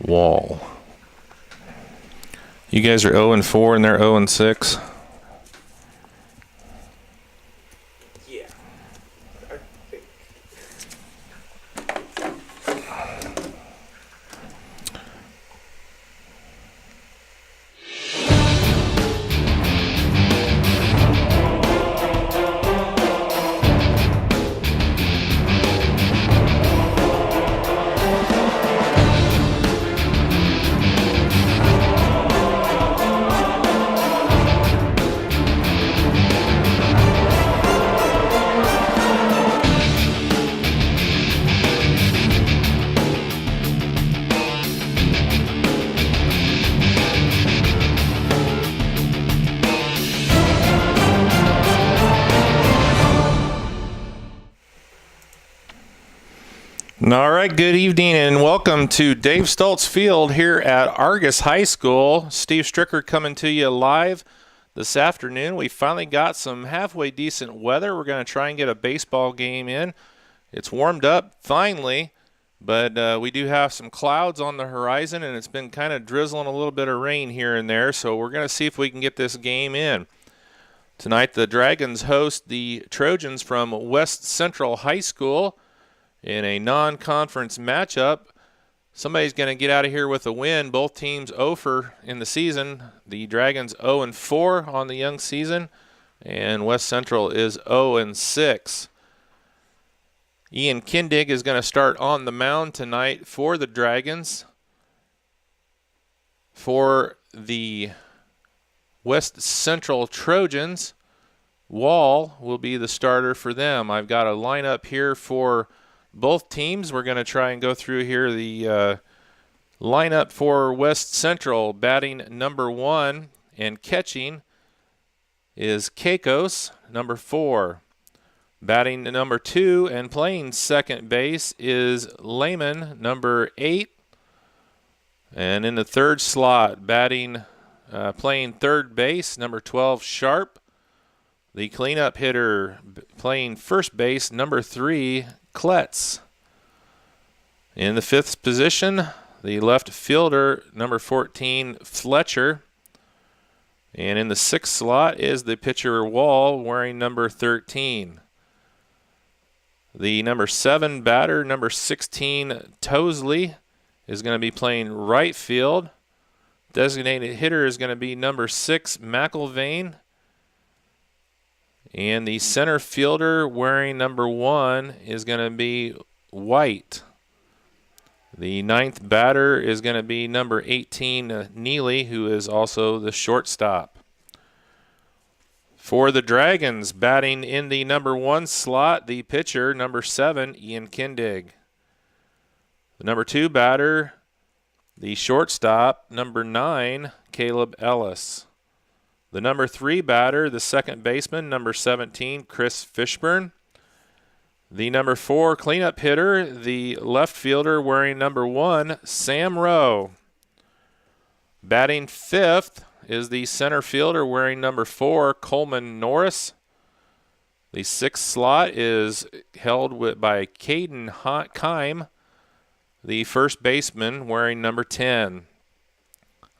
Wall. You guys are 0-4 and they're 0-6. Yeah. I think. All right, good evening and welcome to Dave Stoltz Field here at Argos High School. Steve Stricker coming to you live this afternoon. We finally got some halfway decent weather. We're going to try and get a baseball game in. It's warmed up finally, but we do have some clouds on the horizon, and it's been kind of drizzling a little bit of rain here and there, so we're going to see if we can get this game in. Tonight the Dragons host the Trojans from West Central High School in a non-conference matchup. Somebody's going to get out of here with a win. Both teams 0-for in the season. The Dragons 0-4 on the young season, and West Central is 0-6. Ian Kindig is going to start on the mound tonight for the Dragons. For the West Central Trojans, Wall will be the starter for them. I've got a lineup here for both teams. We're going to try and go through here the lineup for West Central. Batting number 1 and catching is Keikos, number 4. Batting number 2 and playing second base is Lehman, number 8. And in the third slot, playing third base, number 12, Sharp. The cleanup hitter playing first base, number 3, Kletz. In the fifth position, the left fielder, number 14, Fletcher. And in the sixth slot is the pitcher Wall, wearing number 13. The number 7 batter, number 16, Tosley, is going to be playing right field. Designated hitter is going to be number 6, McIlvain. And the center fielder wearing number 1 is going to be White. The 9th batter is going to be number 18, Neely, who is also the shortstop. For the Dragons, batting in the number 1 slot, the pitcher, number 7, Ian Kindig. The number 2 batter, the shortstop, number 9, Caleb Ellis. The number 3 batter, the second baseman, number 17, Chris Fishburne. The number 4 cleanup hitter, the left fielder wearing number 1, Sam Rowe. Batting 5th is the center fielder wearing number 4, Coleman Norris. The 6th slot is held by Caden Keim, the first baseman wearing number 10.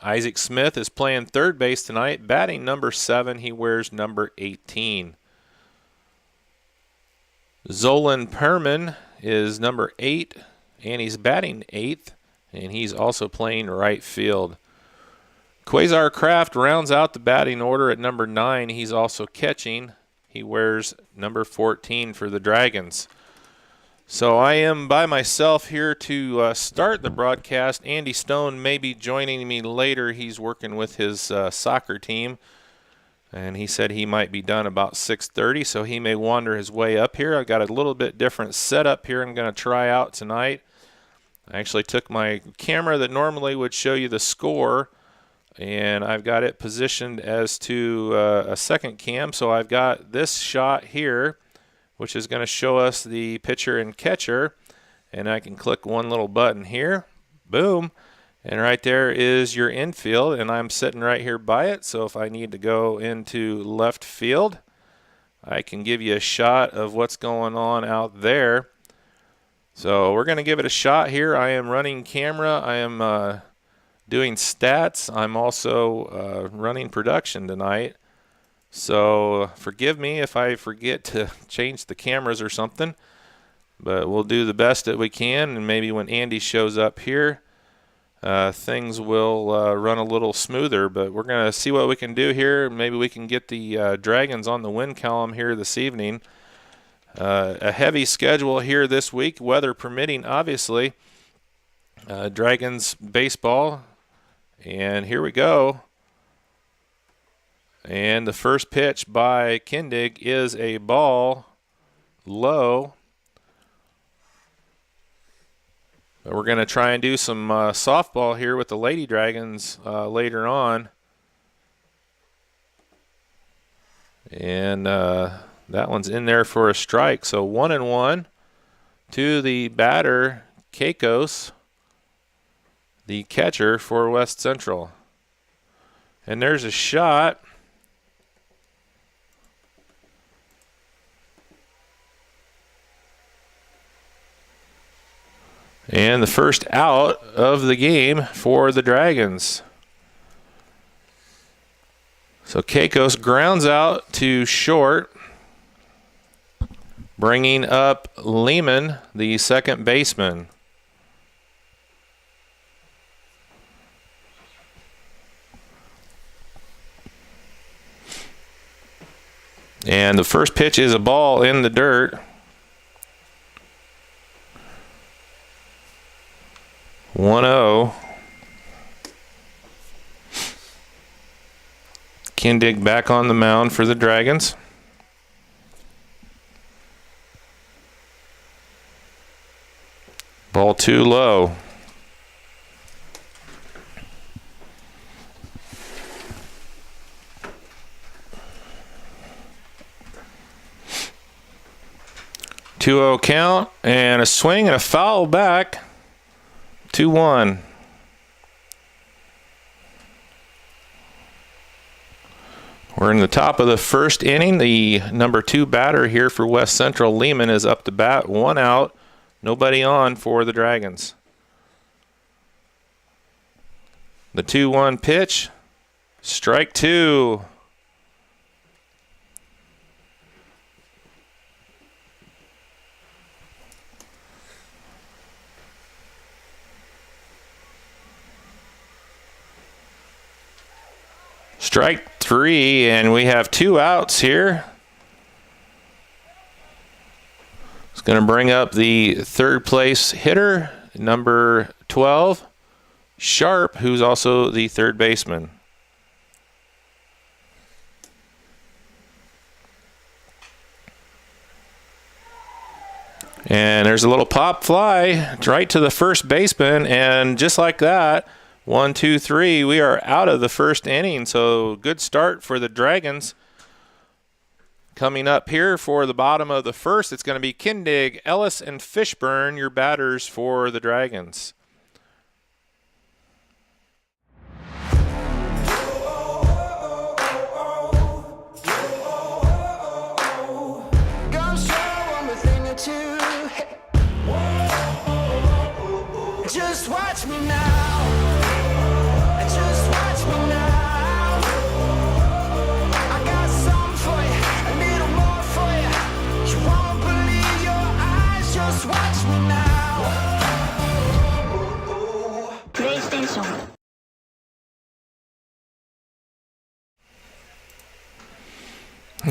Isaac Smith is playing third base tonight, batting number 7. He wears number 18. Zolan Perman is number 8, and he's batting 8th, and he's also playing right field. Quasar Kraft rounds out the batting order at number 9. He's also catching. He wears number 14 for the Dragons. So I am by myself here to start the broadcast. Andy Stone may be joining me later. He's working with his soccer team, and he said he might be done about 6:30, so he may wander his way up here. I've got a little bit different setup here I'm going to try out tonight. I actually took my camera that normally would show you the score, and I've got it positioned as to a second cam. So I've got this shot here, which is going to show us the pitcher and catcher. And I can click one little button here. Boom. And right there is your infield, and I'm sitting right here by it. So if I need to go into left field, I can give you a shot of what's going on out there. So we're going to give it a shot here. I am running camera. I am doing stats. I'm also running production tonight. So forgive me if I forget to change the cameras or something. But we'll do the best that we can. And maybe when Andy shows up here, things will run a little smoother. But we're going to see what we can do here. Maybe we can get the Dragons on the win column here this evening. A heavy schedule here this week, weather permitting, obviously. Dragons baseball, and here we go. And the first pitch by Kindig is a ball low. But we're going to try and do some softball here with the Lady Dragons later on. And that one's in there for a strike. So 1-1 to the batter, Keikos, the catcher for West Central. And there's a shot. And the first out of the game for the Dragons. So Keikos grounds out to short, bringing up Lehman, the second baseman. And the first pitch is a ball in the dirt. 1-0. Kindig back on the mound for the Dragons. Ball too low. Two-0 count and a swing and a foul back. 2-1. We're in the top of the first inning. The number 2 batter here for West Central, Lehman, is up to bat. 1 out, nobody on for the Dragons. The 2-1 pitch, strike 2. Strike 3, and we have 2 outs here. It's going to bring up the third place hitter, number 12, Sharp, who's also the third baseman. And there's a little pop fly right to the first baseman, and just like that, 1, 2, 3, we are out of the first inning. So good start for the Dragons. Coming up here for the bottom of the first, it's going to be Kindig, Ellis, and Fishburne, your batters for the Dragons. Just watch me now. Just watch me now. I got something for you, a little more for you. You won't believe your eyes. Just watch me now. PlayStation.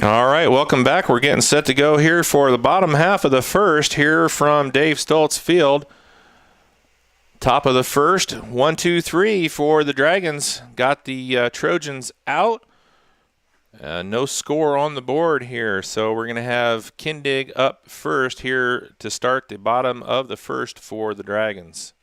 All right, welcome back. We're getting set to go here for the bottom half of the first here from Dave Stoltz Field. Top of the first, 1, 2, 3 for the Dragons. Got the Trojans out. No score on the board here, so we're going to have Kindig up first here to start the bottom of the first for the Dragons.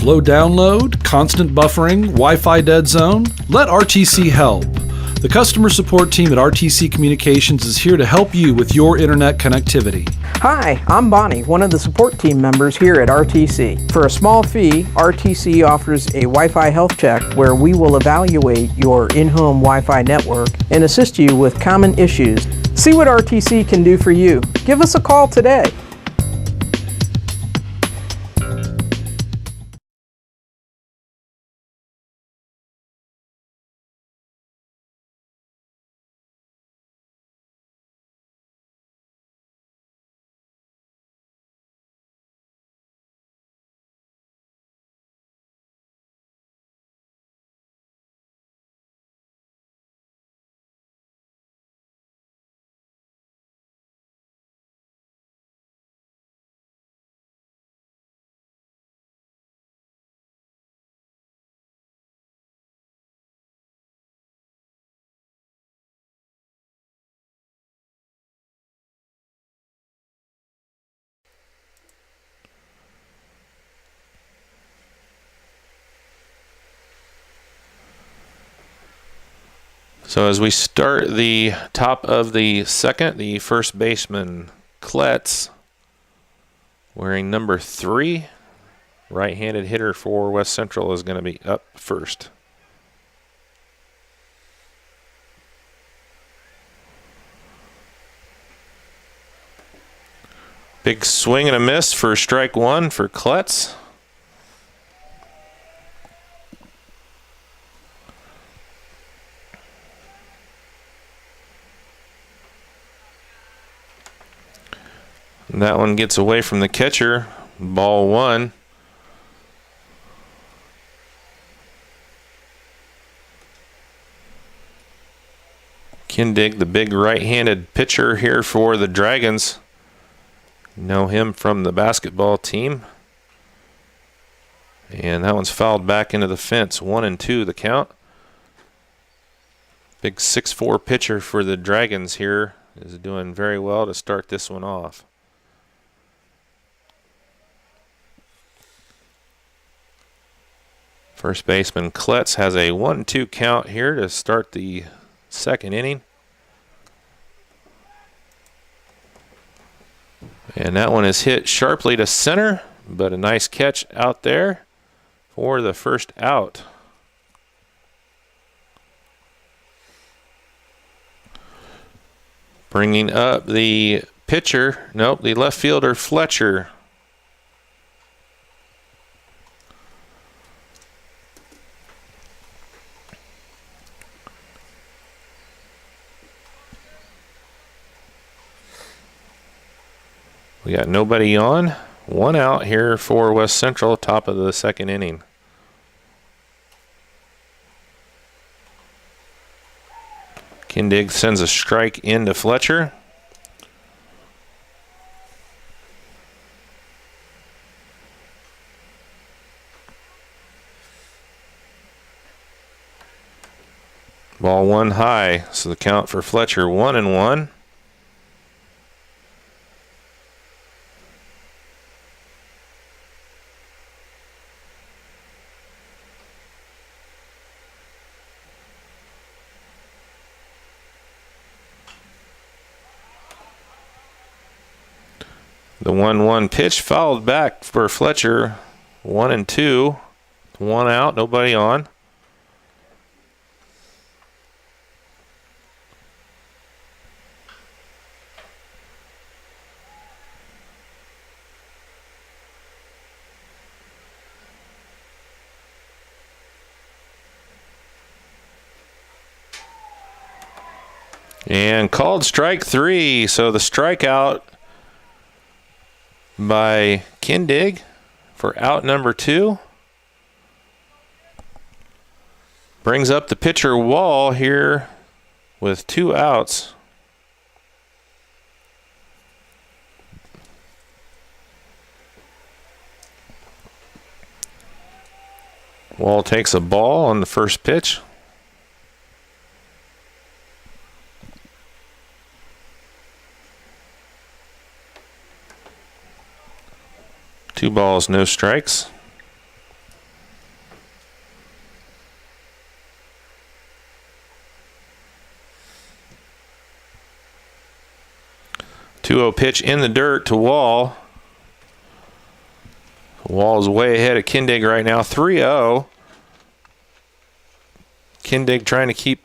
Slow download, constant buffering, Wi-Fi dead zone? Let RTC help. The customer support team at RTC Communications is here to help you with your internet connectivity. Hi, I'm Bonnie, one of the support team members here at RTC. For a small fee, RTC offers a Wi-Fi health check where we will evaluate your in-home Wi-Fi network and assist you with common issues. See what RTC can do for you. Give us a call today. So as we start the top of the second, the first baseman, Kletz, wearing number 3, right-handed hitter for West Central, is going to be up first. Big swing and a miss for strike 1 for Kletz. And that one gets away from the catcher. Ball 1. Kindig, the big right-handed pitcher here for the Dragons. Know him from the basketball team. And that one's fouled back into the fence. 1-2 the count. Big 6'4" pitcher for the Dragons here is doing very well to start this one off. First baseman Kletz has a 1-2 count here to start the second inning. And that one is hit sharply to center, but a nice catch out there for the first out. Bringing up the pitcher, the left fielder Fletcher. We got nobody on. 1 out here for West Central, top of the second inning. Kindig sends a strike into Fletcher. Ball 1 high, so the count for Fletcher 1-1. The 1-1 pitch fouled back for Fletcher. 1-2. 1 out, nobody on. And called strike 3. So the strikeout by Kindig for out number 2. Brings up the pitcher Wall here with 2 outs. Wall takes a ball on the first pitch. Two balls, no strikes. 2-0 pitch in the dirt to Wall. Wall is way ahead of Kindig right now, 3-0. Kindig trying to keep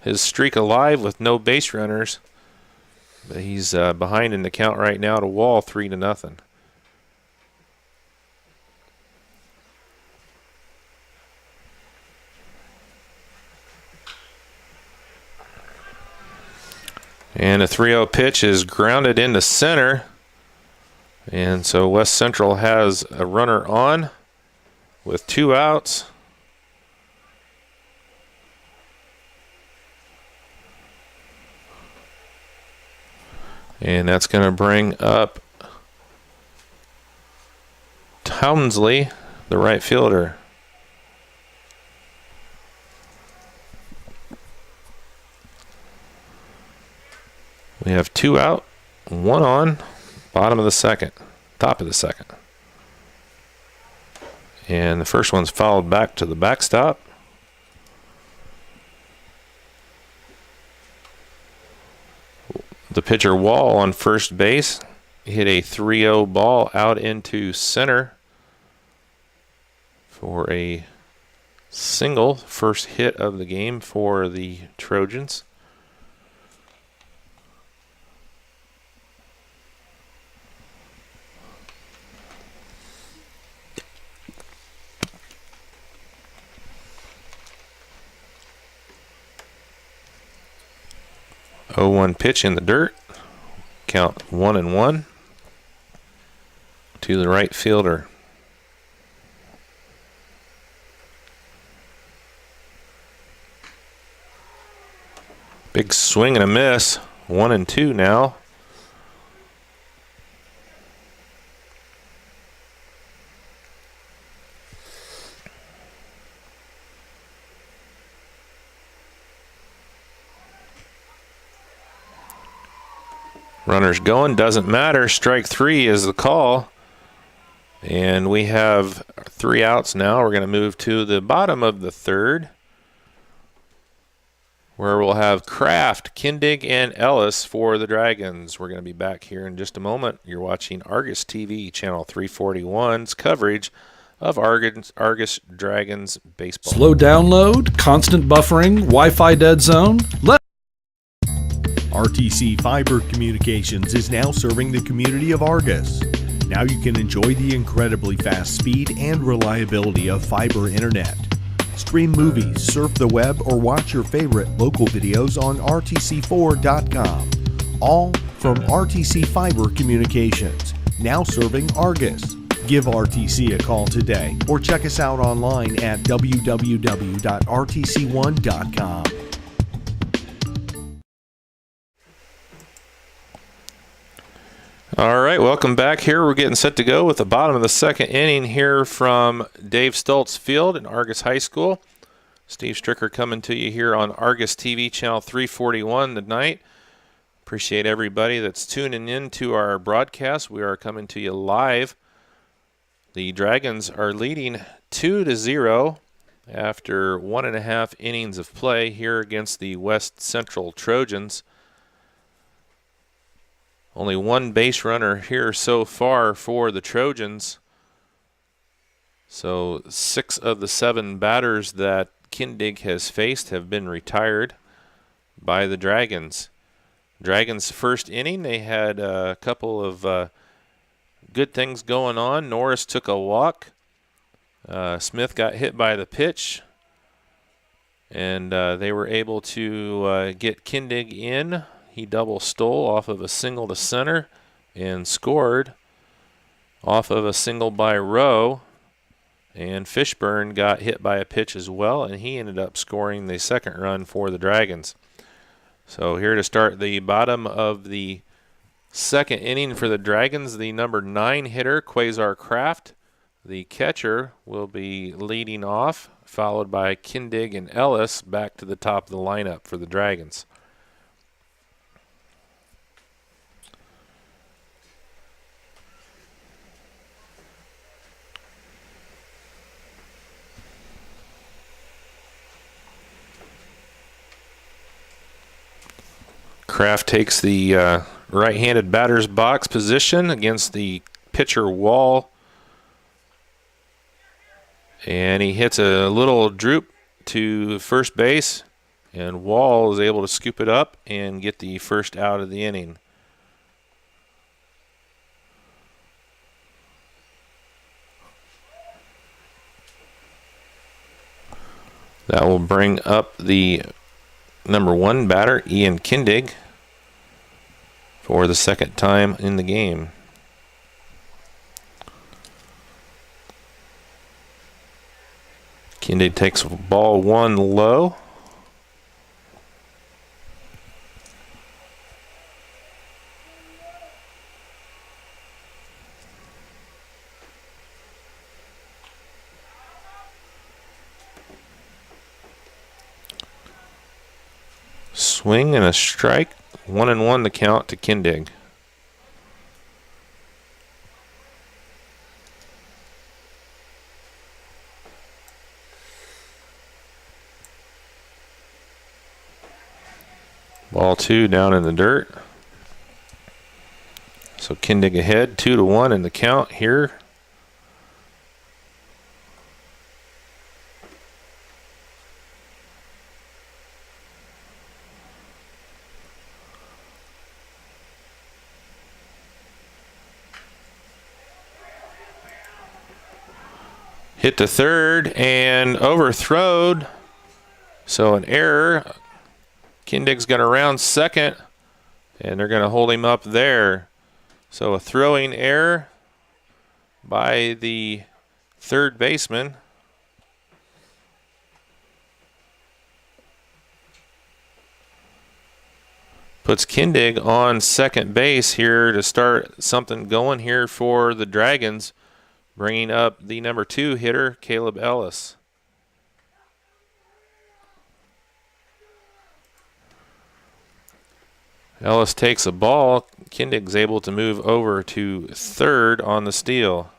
his streak alive with no base runners. But he's behind in the count right now to Wall, 3-0. And a 3-0 pitch is grounded into center. And so West Central has a runner on with 2 outs. And that's going to bring up Townsley, the right fielder. We have 2 out, 1 on, bottom of the second, top of the second. And the first one's fouled back to the backstop. The pitcher Wall on first base hit a 3-0 ball out into center for a single, first hit of the game for the Trojans. Oh, 1 pitch in the dirt. Count 1-1 to the right fielder. Big swing and a miss. 1-2 now. Runners going, doesn't matter. Strike 3 is the call. And we have 3 outs now. We're going to move to the bottom of the third, where we'll have Kraft, Kindig, and Ellis for the Dragons. We're going to be back here in just a moment. You're watching Argos TV, channel 341's coverage of Argos Dragons baseball. Slow download, constant buffering, Wi-Fi dead zone. RTC Fiber Communications is now serving the community of Argos. Now you can enjoy the incredibly fast speed and reliability of fiber internet. Stream movies, surf the web, or watch your favorite local videos on rtc4.com. All from RTC Fiber Communications, now serving Argos. Give RTC a call today or check us out online at www.rtc1.com. All right, welcome back here. We're getting set to go with the bottom of the second inning here from Dave Stoltz Field in Argos High School. Steve Stricker coming to you here on Argos TV, channel 341 tonight. Appreciate everybody that's tuning in to our broadcast. We are coming to you live. The Dragons are leading 2-0 after 1.5 innings of play here against the West Central Trojans. Only 1 base runner here so far for the Trojans. So 6 of the 7 batters that Kindig has faced have been retired by the Dragons. Dragons' first inning, they had a couple of good things going on. Norris took a walk. Smith got hit by the pitch. And they were able to get Kindig in. He double stole off of a single to center and scored off of a single by Rowe. And Fishburne got hit by a pitch as well, and he ended up scoring the second run for the Dragons. So here to start the bottom of the second inning for the Dragons, the number 9 hitter, Quasar Kraft. The catcher will be leading off, followed by Kindig and Ellis back to the top of the lineup for the Dragons. Kraft takes the right-handed batter's box position against the pitcher Wall. And he hits a little droop to first base, and Wall is able to scoop it up and get the first out of the inning. That will bring up the number 1 batter, Ian Kindig, for the second time in the game. Kindig takes ball 1 low. Swing and a strike. 1-1 the count to Kindig. Ball 2 down in the dirt. So Kindig ahead 2-1 in the count here. Hit to third and overthrown. So an error. Kindig's going to round second, and they're going to hold him up there. So a throwing error by the third baseman. Puts Kindig on second base here to start something going here for the Dragons, bringing up the number 2 hitter, Caleb Ellis. Ellis takes a ball. Kindig's able to move over to third on the steal.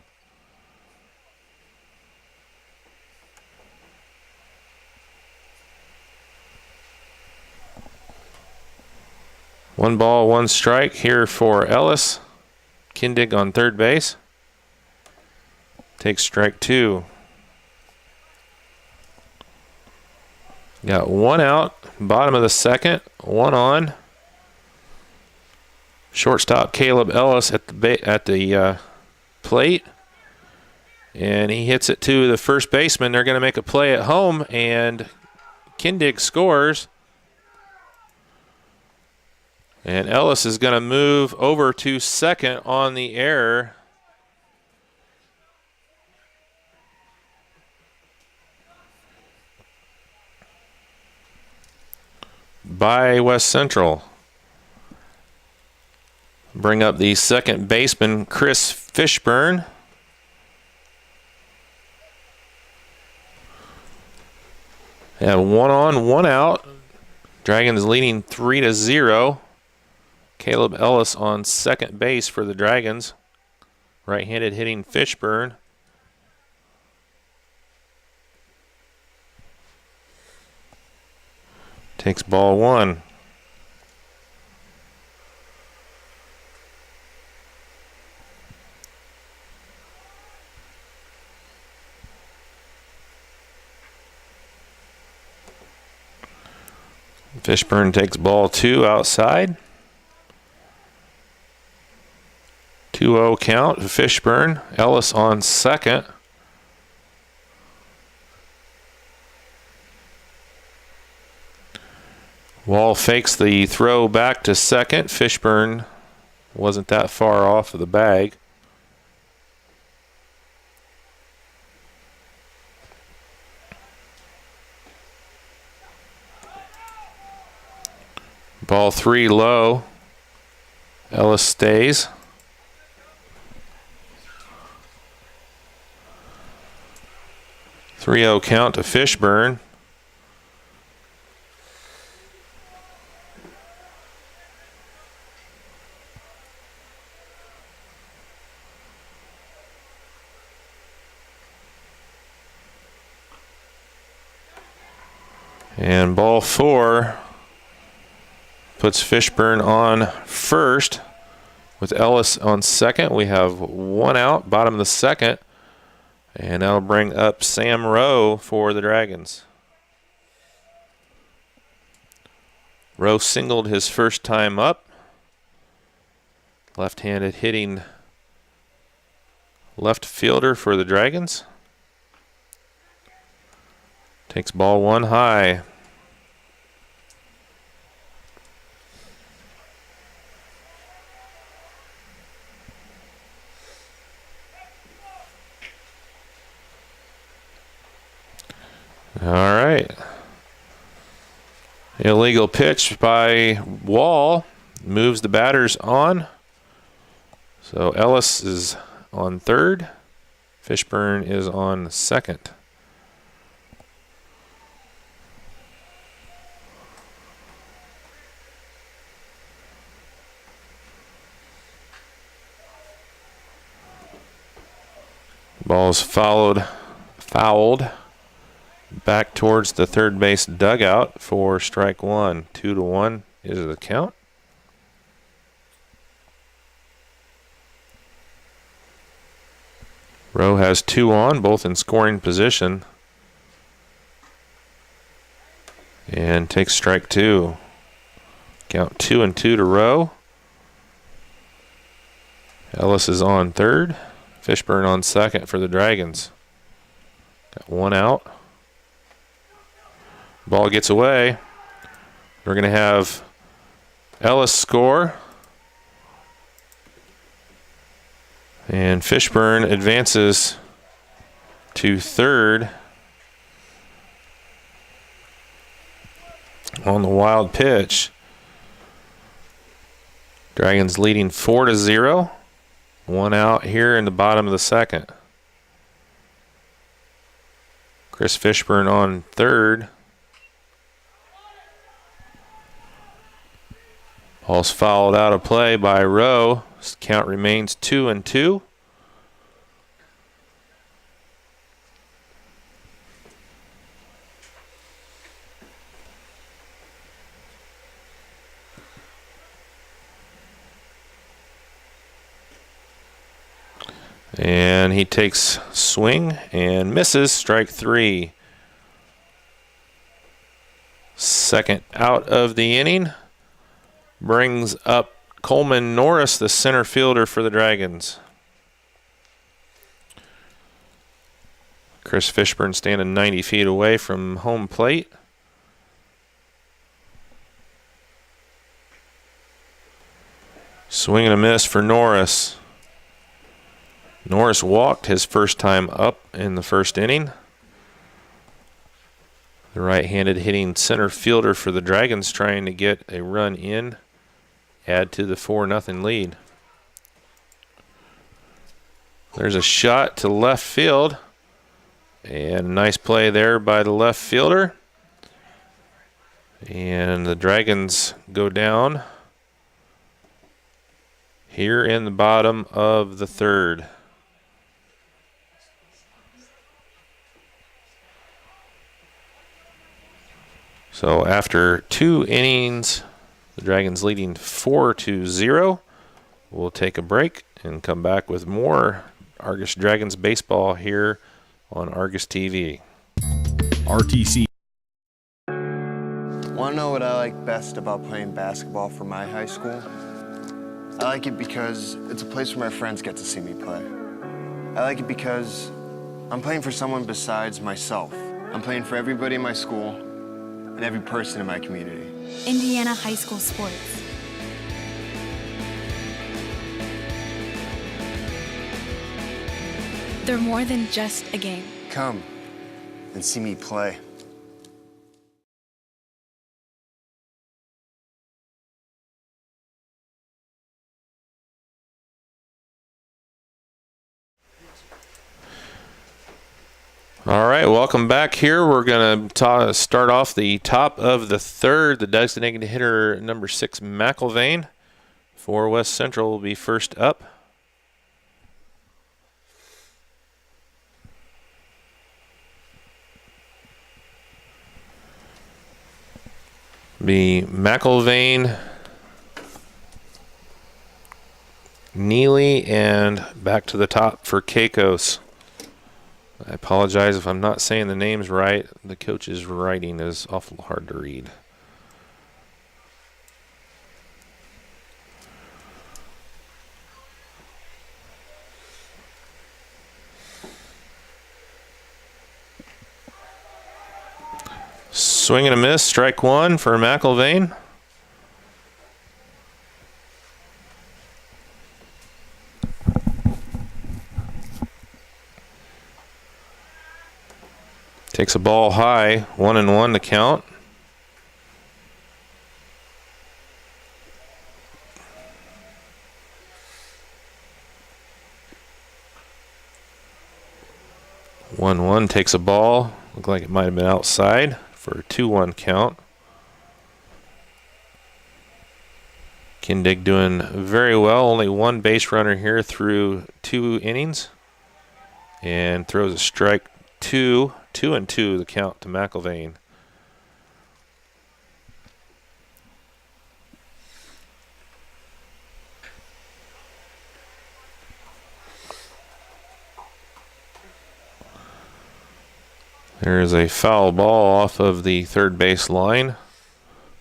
One ball, one strike here for Ellis. Kindig on third base. Takes strike 2. Got 1 out, bottom of the second, 1 on. Shortstop Caleb Ellis at the plate, and he hits it to the first baseman. They're going to make a play at home, and Kindig scores. And Ellis is going to move over to second on the error. By West Central. Bring up the second baseman, Chris Fishburne. Have 1 on, 1 out. Dragons leading 3-0. Caleb Ellis on second base for the Dragons. Right-handed hitting Fishburne. Takes ball 1. Fishburne takes ball 2 outside. 2-0 count. Fishburne. Ellis on second. Wall fakes the throw back to second. Fishburne wasn't that far off of the bag. Ball 3 low. Ellis stays. .30 count to Fishburne. And ball 4. puts Fishburne on first with Ellis on second. We have one out, bottom of the second. And that'll bring up Sam Rowe for the Dragons. Rowe singled his first time up. Left-handed hitting left fielder for the Dragons. Takes ball one high. All right. Illegal pitch by Wall. Moves the batters on. So Ellis is on third. Fishburne is on second. Ball is fouled back towards the third base dugout for strike one. 2-1 is the count. Rowe has two on, both in scoring position. And takes strike two. Count 2-2 to Rowe. Ellis is on third. Fishburne on second for the Dragons. Got one out. Ball gets away. We're going to have Ellis score. And Fishburne advances to third on the wild pitch. Dragons leading 4-0. One out here in the bottom of the second. Chris Fishburne on third. Ball's fouled out of play by Rowe. Count remains 2-2. And he takes swing and misses. Strike three. Second out of the inning. Brings up Coleman Norris, the center fielder for the Dragons. Chris Fishburne standing 90 feet away from home plate. Swing and a miss for Norris. Norris walked his first time up in the first inning. The right-handed hitting center fielder for the Dragons trying to get a run in, add to the 4-0 lead. There's a shot to left field, and a nice play there by the left fielder. And the Dragons go down here in the bottom of the third. So after 2 innings, the Dragons leading 4-0. We'll take a break and come back with more Argus Dragons baseball here on Argus TV. RTC. Want to know what I like best about playing basketball for my high school? I like it because it's a place where my friends get to see me play. I like it because I'm playing for someone besides myself. I'm playing for everybody in my school and every person in my community. Indiana high school sports. They're more than just a game. Come and see me play. All right, welcome back here. We're going to start off the top of the third. The designated hitter, number 6, McIlvain, for West Central will be first up. Be McIlvain Neely, and back to the top for Caicos. I apologize if I'm not saying the names right. The coach's writing is awful hard to read. Swing and a miss, strike one for McIlvain. Takes a ball high, 1-1 to count. One takes a ball. Looked like it might have been outside for a 2-1 count. Kindig doing very well. Only one base runner here through 2 innings. And throws a strike 2. 2-2 the count to McIlvain. There's a foul ball off of the third base line.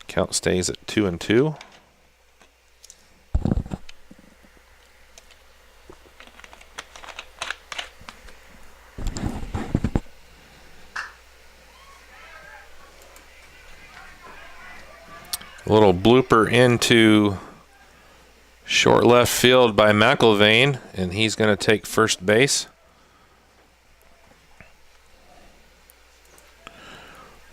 Count stays at 2-2. A little blooper into short left field by McIlvain, and he's going to take first base.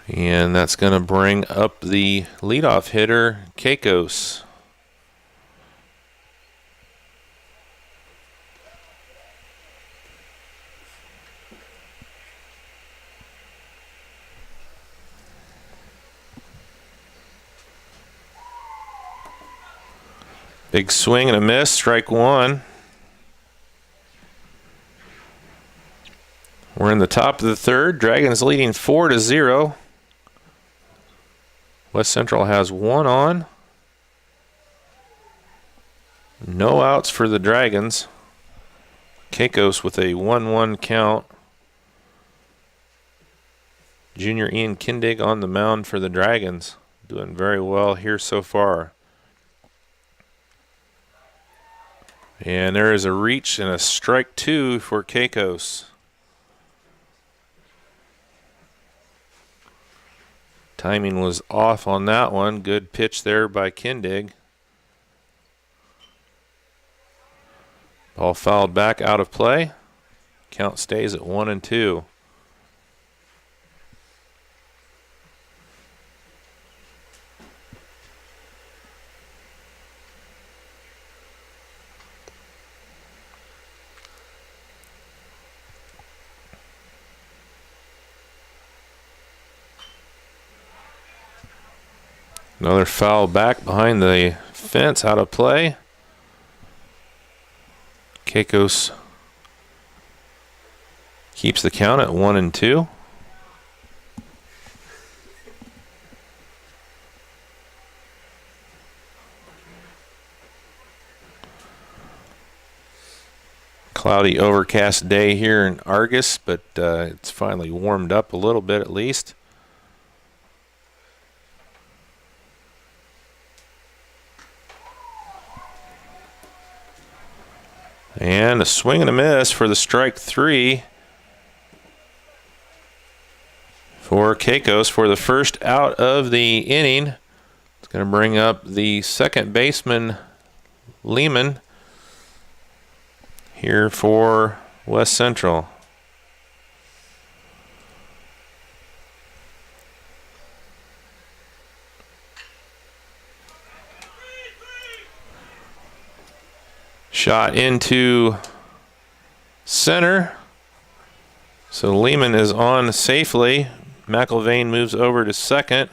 And that's going to bring up the leadoff hitter, Caicos. Big swing and a miss, strike one. We're in the top of the third. Dragons leading 4-0. West Central has one on. No outs for the Dragons. Caicos with a 1-1 count. Junior Ian Kindig on the mound for the Dragons. Doing very well here so far. And there is a reach and a strike 2 for Caicos. Timing was off on that one. Good pitch there by Kindig. Ball fouled back out of play. Count stays at 1-2. Another foul back behind the fence, out of play. Caicos keeps the count at 1-2. Cloudy, overcast day here in Argos, but it's finally warmed up a little bit at least. And a swing and a miss for the strike 3 for Caicos for the first out of the inning. It's going to bring up the second baseman, Lehman, here for West Central. Shot into center. So Lehman is on safely. McIlvain moves over to second.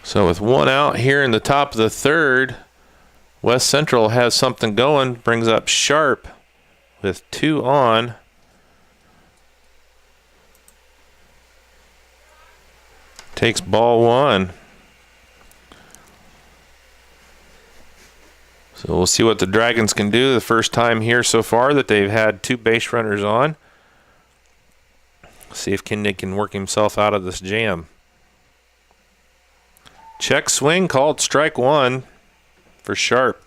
So with one out here in the top of the third, West Central has something going. Brings up Sharp with 2 on. takes ball one. So we'll see what the Dragons can do. The first time here so far that they've had 2 base runners on. See if Kindig can work himself out of this jam. Check swing called strike one for Sharp.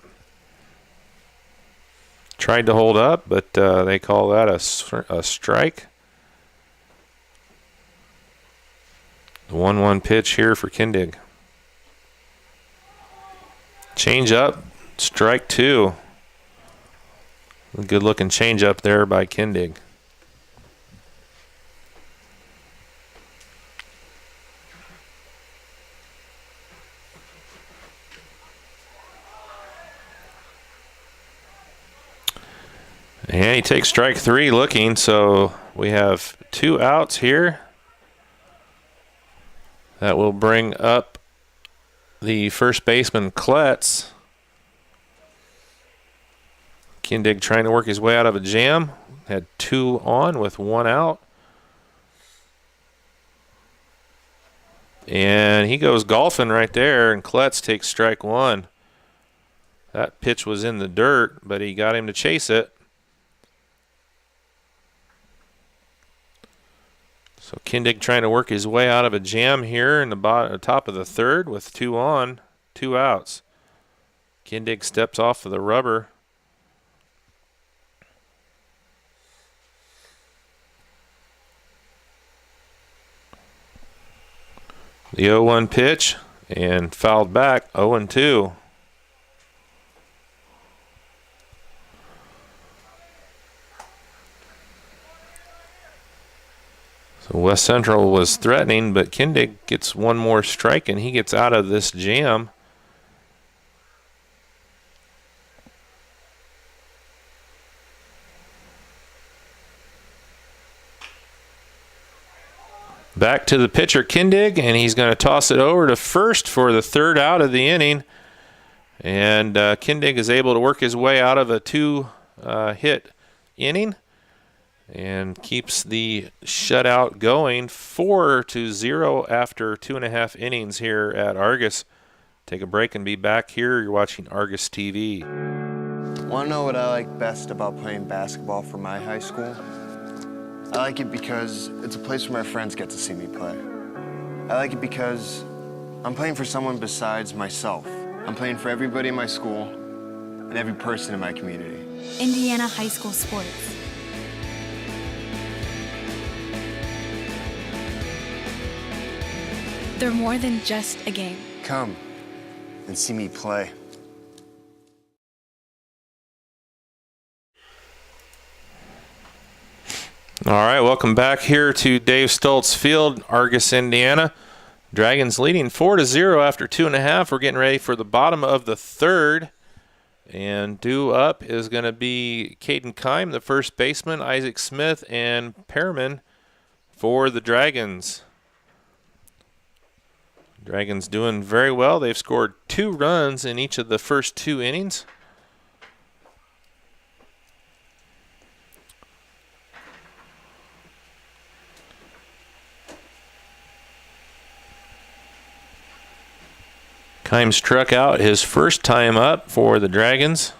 Tried to hold up, but they call that a strike. The 1-1 pitch here for Kindig. Change up, strike two. A good looking change up there by Kindig. And he takes strike three looking, so we have 2 outs here. That will bring up the first baseman, Kletz. Kindig trying to work his way out of a jam. Had 2 on with 1 out. And he goes golfing right there, and Kletz takes strike one. That pitch was in the dirt, but he got him to chase it. So Kindig trying to work his way out of a jam here in the top of the third with 2 on, 2 outs. Kindig steps off of the rubber. The 0-1 pitch and fouled back, 0-2. So West Central was threatening, but Kindig gets 1 more strike and he gets out of this jam. Back to the pitcher, Kindig, and he's going to toss it over to first for the 3rd out of the inning. And Kindig is able to work his way out of a 2-hit inning and keeps the shutout going 4-0 after 2.5 innings here at Argos. Take a break and be back here. You're watching Argos TV. Want to know what I like best about playing basketball for my high school? I like it because it's a place where my friends get to see me play. I like it because I'm playing for someone besides myself. I'm playing for everybody in my school and every person in my community. Indiana high school sports. They're more than just a game. Come and see me play. All right, welcome back here to Dave Stoltz Field, Argos, Indiana. Dragons leading 4-0 after 2.5. We're getting ready for the bottom of the 3rd. And due up is going to be Caden Kime, the first baseman, Isaac Smith, and Pearman for the Dragons. Dragons doing very well. They've scored 2 runs in each of the first 2 innings. Kime struck out his first time up for the Dragons.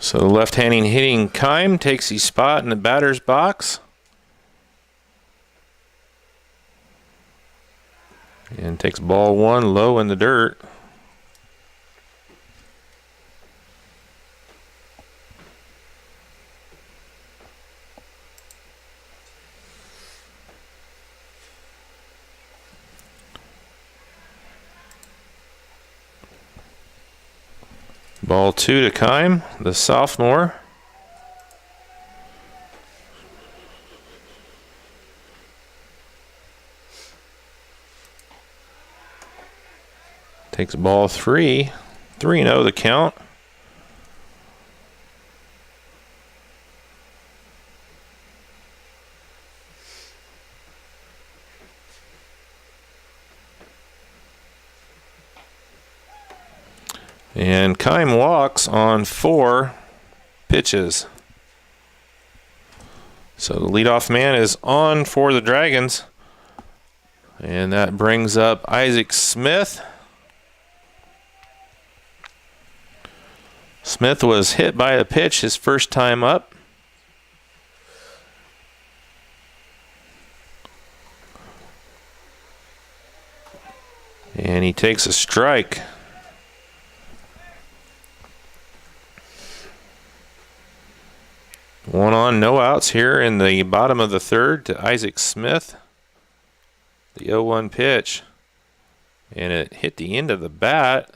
So the left-handing hitting Kime takes his spot in the batter's box. And takes ball 1 low in the dirt. Ball 2 to Kime, the sophomore. Takes ball 3. 3-0 the count. And Kime walks on 4 pitches. So the leadoff man is on for the Dragons. And that brings up Isaac Smith. Smith was hit by a pitch his first time up. And he takes a strike. One on, no outs here in the bottom of the third to Isaac Smith. The 0-1 pitch. And it hit the end of the bat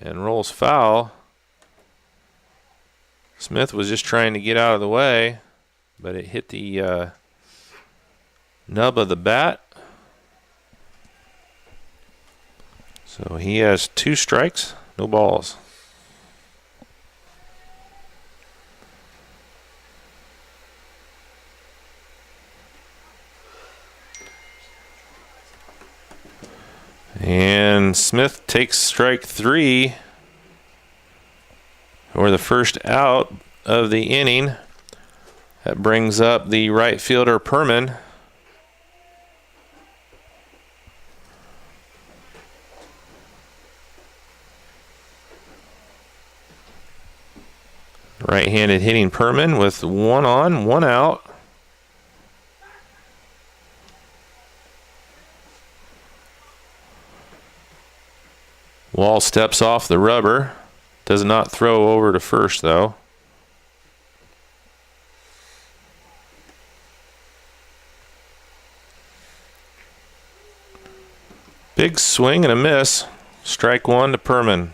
and rolls foul. Smith was just trying to get out of the way, but it hit the nub of the bat. So he has 2 strikes, no balls. And Smith takes strike 3, or the first out of the inning. That brings up the right fielder, Perman. Right-handed hitting Perman with 1 on, 1 out. Wall steps off the rubber. Does not throw over to first, though. Big swing and a miss. Strike 1 to Perman.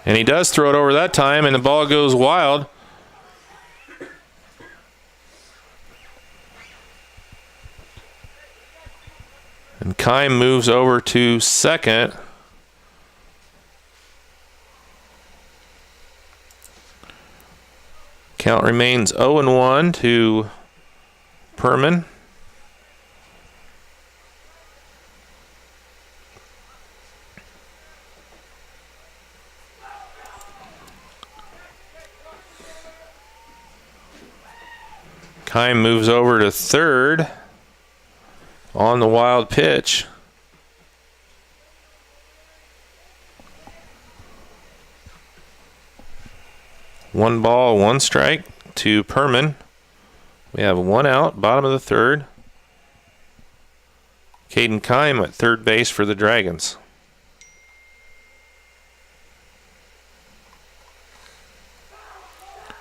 And he does throw it over that time, and the ball goes wild. And Kime moves over to second. Count remains 0-1 to Perman. Kime moves over to third on the wild pitch. One ball, 1 strike to Perman. We have 1 out, bottom of the third. Caden Kime at third base for the Dragons.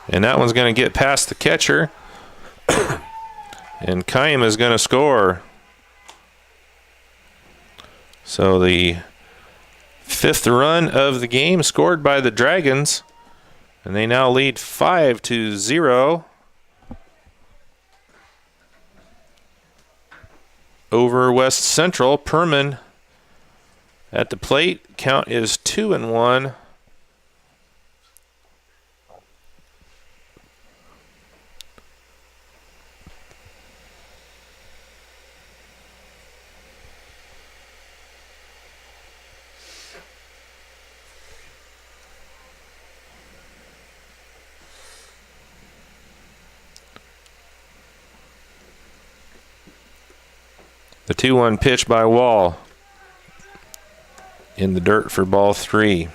And that one's going to get past the catcher. And Kime is going to score. So the 5th run of the game scored by the Dragons. And they now lead 5-0 over West Central. Perman at the plate. Count is 2-1. The 2-1 pitch by Wall in the dirt for ball 3.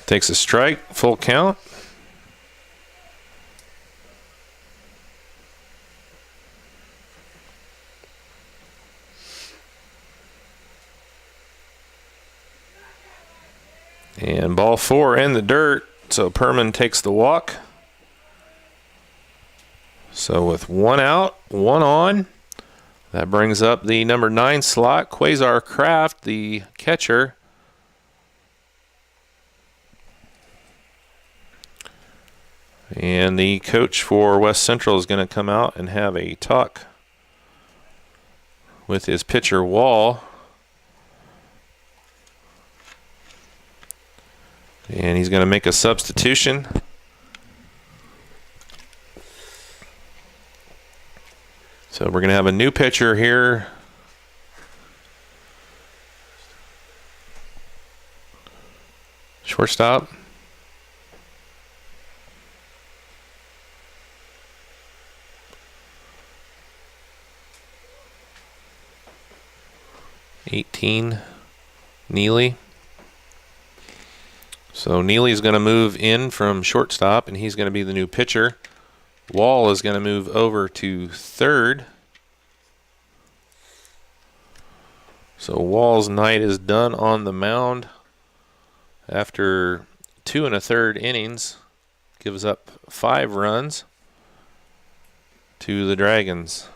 Takes a strike, full count. And ball 4 in the dirt, so Perman takes the walk. So with 1 out, 1 on, that brings up the number 9 slot, Quasar Kraft, the catcher. And the coach for West Central is going to come out and have a talk with his pitcher, Wall. And he's going to make a substitution. So we're going to have a new pitcher here. Shortstop. Neely. So Neely's going to move in from shortstop, and he's going to be the new pitcher. Wall is going to move over to third. So Wall's night is done on the mound after 2 1/3 innings. Gives up 5 runs to the Dragons.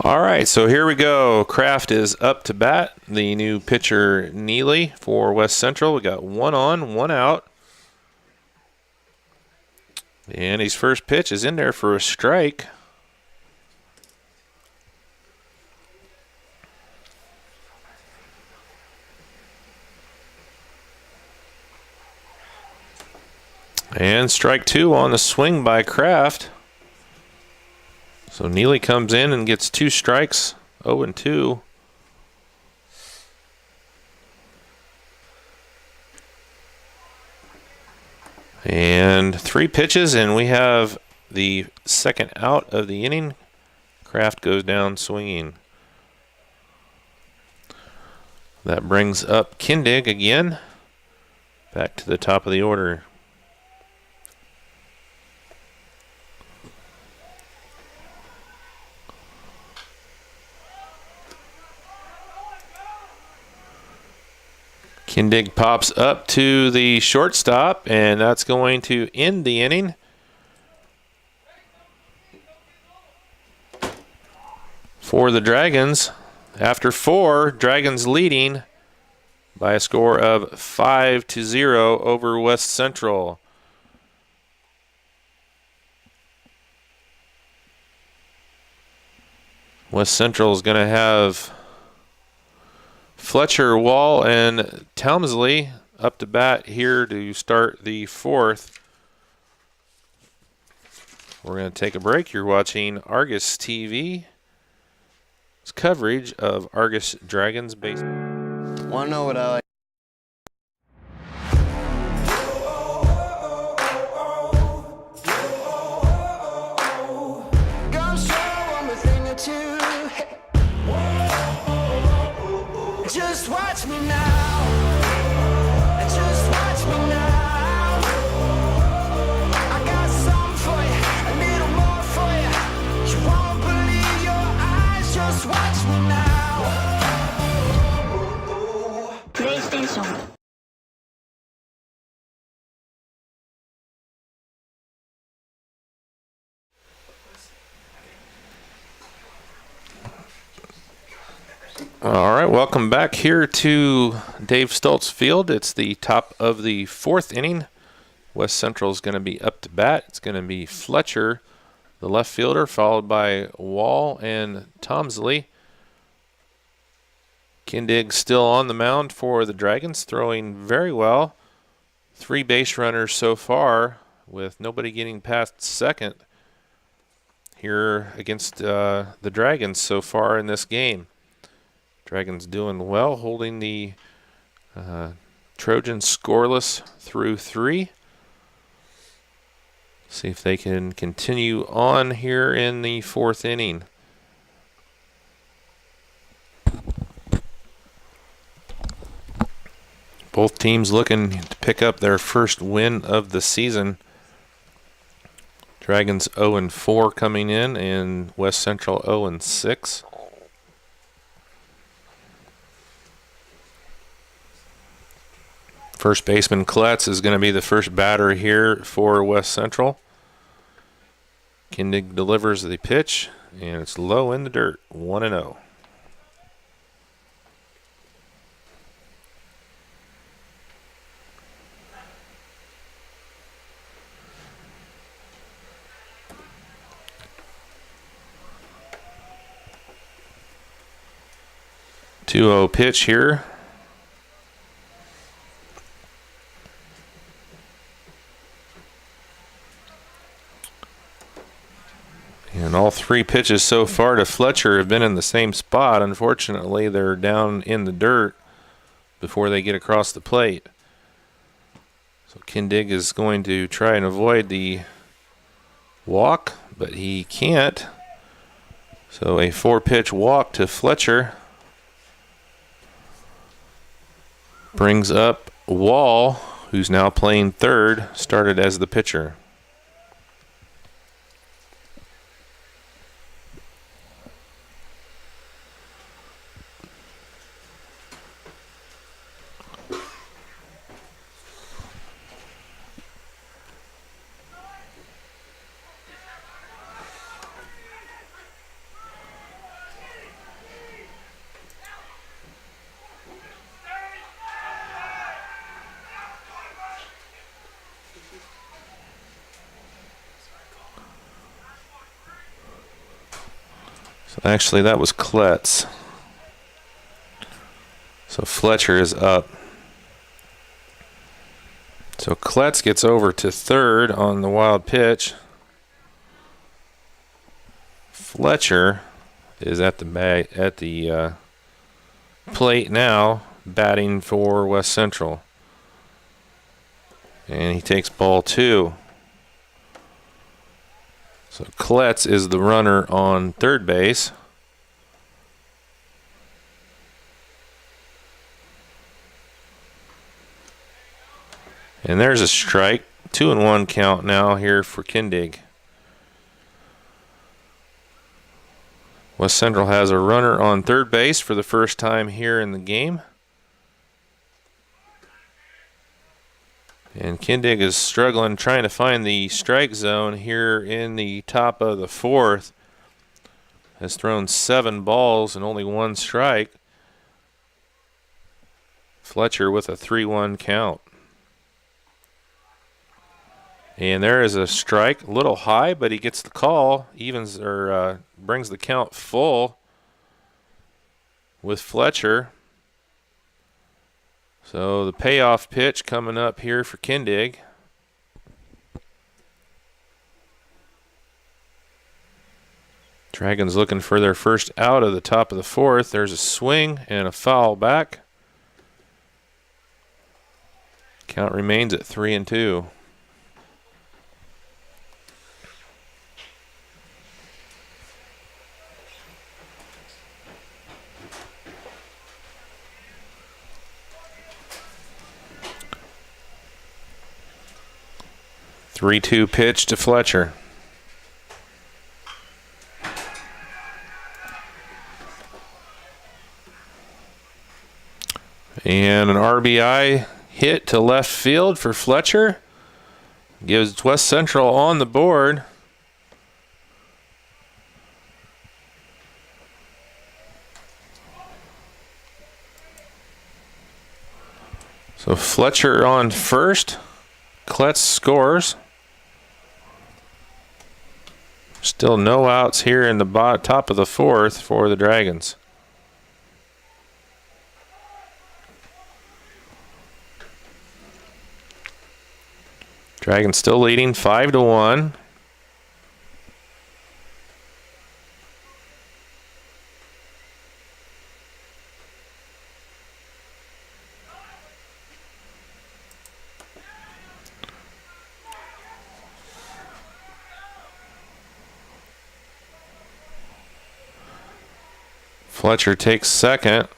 All right, so here we go. Kraft is up to bat. The new pitcher, Neely, for West Central. We got 1 on, 1 out. And his first pitch is in there for a strike. And strike 2 on the swing by Kraft. So Neely comes in and gets 2 strikes, 0-2. And 3 pitches, and we have the second out of the inning. Kraft goes down swinging. That brings up Kindig again, back to the top of the order. Kindig pops up to the shortstop, and that's going to end the inning. For the Dragons, after 4, Dragons leading by a score of 5-0 over West Central. West Central is going to have Fletcher, Wall, and Townsley up to bat here to start the 4th. We're going to take a break. You're watching Argos TV. It's coverage of Argos Dragons baseball. Want to know what I like? Gonna show 'em a thing or two. Just watch me now. Just watch me now. All right, welcome back here to Dave Stoltz Field. It's the top of the 4th inning. West Central is going to be up to bat. It's going to be Fletcher, the left fielder, followed by Wall and Tomsley. Kindig still on the mound for the Dragons, throwing very well. 3 base runners so far, with nobody getting past second here against the Dragons so far in this game. Dragons doing well, holding the Trojans scoreless through 3. See if they can continue on here in the 4th inning. Both teams looking to pick up their first win of the season. Dragons 0-4 coming in, and West Central 0-6. First baseman Kletz is going to be the first batter here for West Central. Kindig delivers the pitch, and it's low in the dirt, 1-0. Two-0 pitch here. And all 3 pitches so far to Fletcher have been in the same spot. Unfortunately, they're down in the dirt before they get across the plate. So Kindig is going to try and avoid the walk, but he can't. So a 4-pitch walk to Fletcher brings up Wall, who's now playing third, started as the pitcher. So actually that was Kletz. So Fletcher is up. So Kletz gets over to third on the wild pitch. Fletcher is at the plate now, batting for West Central. And he takes ball 2. So Kletz is the runner on third base. And there's a strike. 2-1 count now here for Kindig. West Central has a runner on third base for the first time here in the game. And Kindig is struggling, trying to find the strike zone here in the top of the 4th. Has thrown 7 balls and only 1 strike. Fletcher with a 3-1 count. And there is a strike, a little high, but he gets the call, evens or brings the count full with Fletcher. So the payoff pitch coming up here for Kindig. Dragons looking for their first out of the top of the 4th. There's a swing and a foul back. Count remains at 3-2. Three-two pitch to Fletcher. And an RBI hit to left field for Fletcher. Gives West Central on the board. So Fletcher on first. Kletz scores. Still no outs here in the top of the fourth for the Dragons. Dragons still leading 5-1. Fletcher takes second.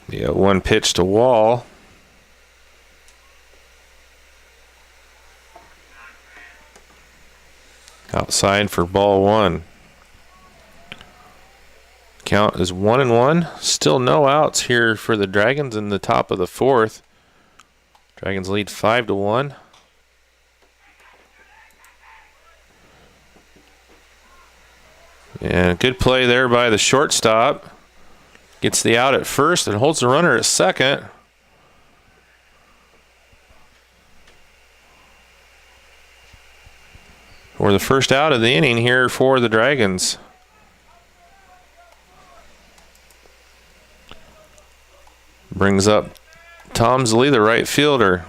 Yeah, one pitch to Wall. Outside for ball one. Count is 1-1. Still no outs here for the Dragons in the top of the fourth. Dragons lead 5-1. And good play there by the shortstop. Gets the out at first and holds the runner at second. For the first out of the inning here for the Dragons. Brings up Tomsley, the right fielder.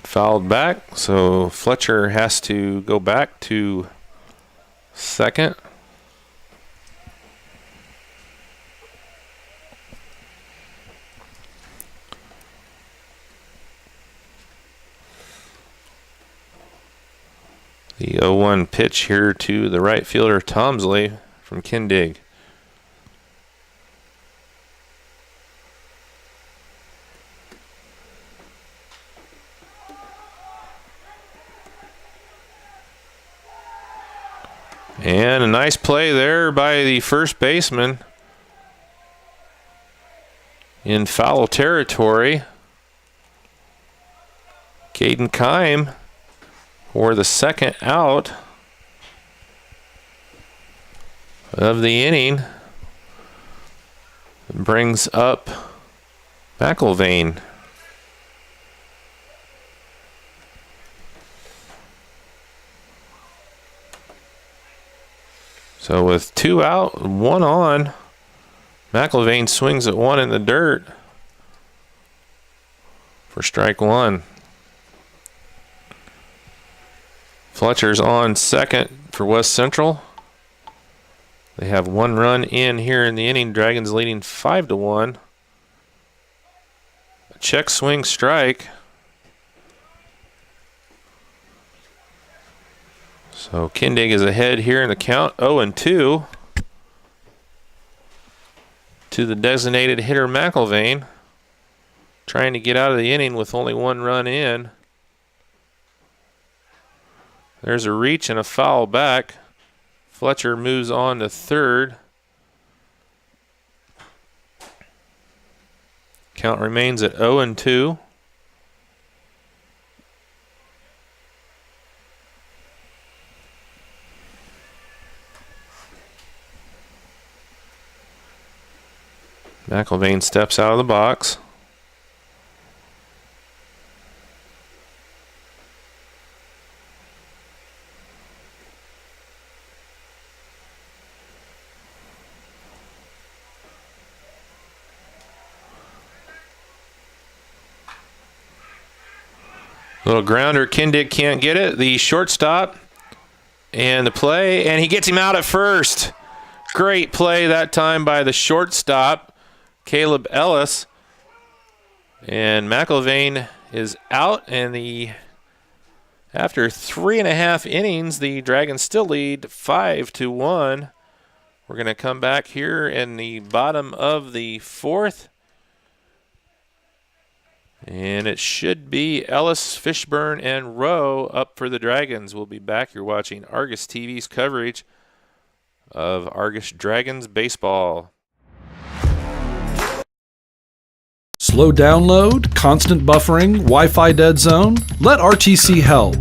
Fouled back, so Fletcher has to go back to second. The 0-1 pitch here to the right fielder, Tomsley, from Kindig. And a nice play there by the first baseman in foul territory. Caden Kime for the second out of the inning. Brings up McIlvain. So with 2 out, 1 on, McIlvain swings at 1 in the dirt for strike 1. Fletcher's on second for West Central. They have 1 run in here in the inning. Dragons leading 5-1. A check swing strike. So Kindig is ahead here in the count, 0-2 to the designated hitter McIlvain, trying to get out of the inning with only 1 run in. There's a reach and a foul back. Fletcher moves on to third. Count remains at 0-2. McIlvain steps out of the box. Little grounder, Kindig can't get it. The shortstop and the play, and he gets him out at first. Great play that time by the shortstop, Caleb Ellis. And McIlvain is out, and after 3.5 innings, the Dragons still lead 5-1. We're going to come back here in the bottom of the fourth. And it should be Ellis, Fishburne, and Rowe up for the Dragons. We'll be back. You're watching Argus TV's coverage of Argos Dragons baseball. Slow download, constant buffering, Wi-Fi dead zone? Let RTC help.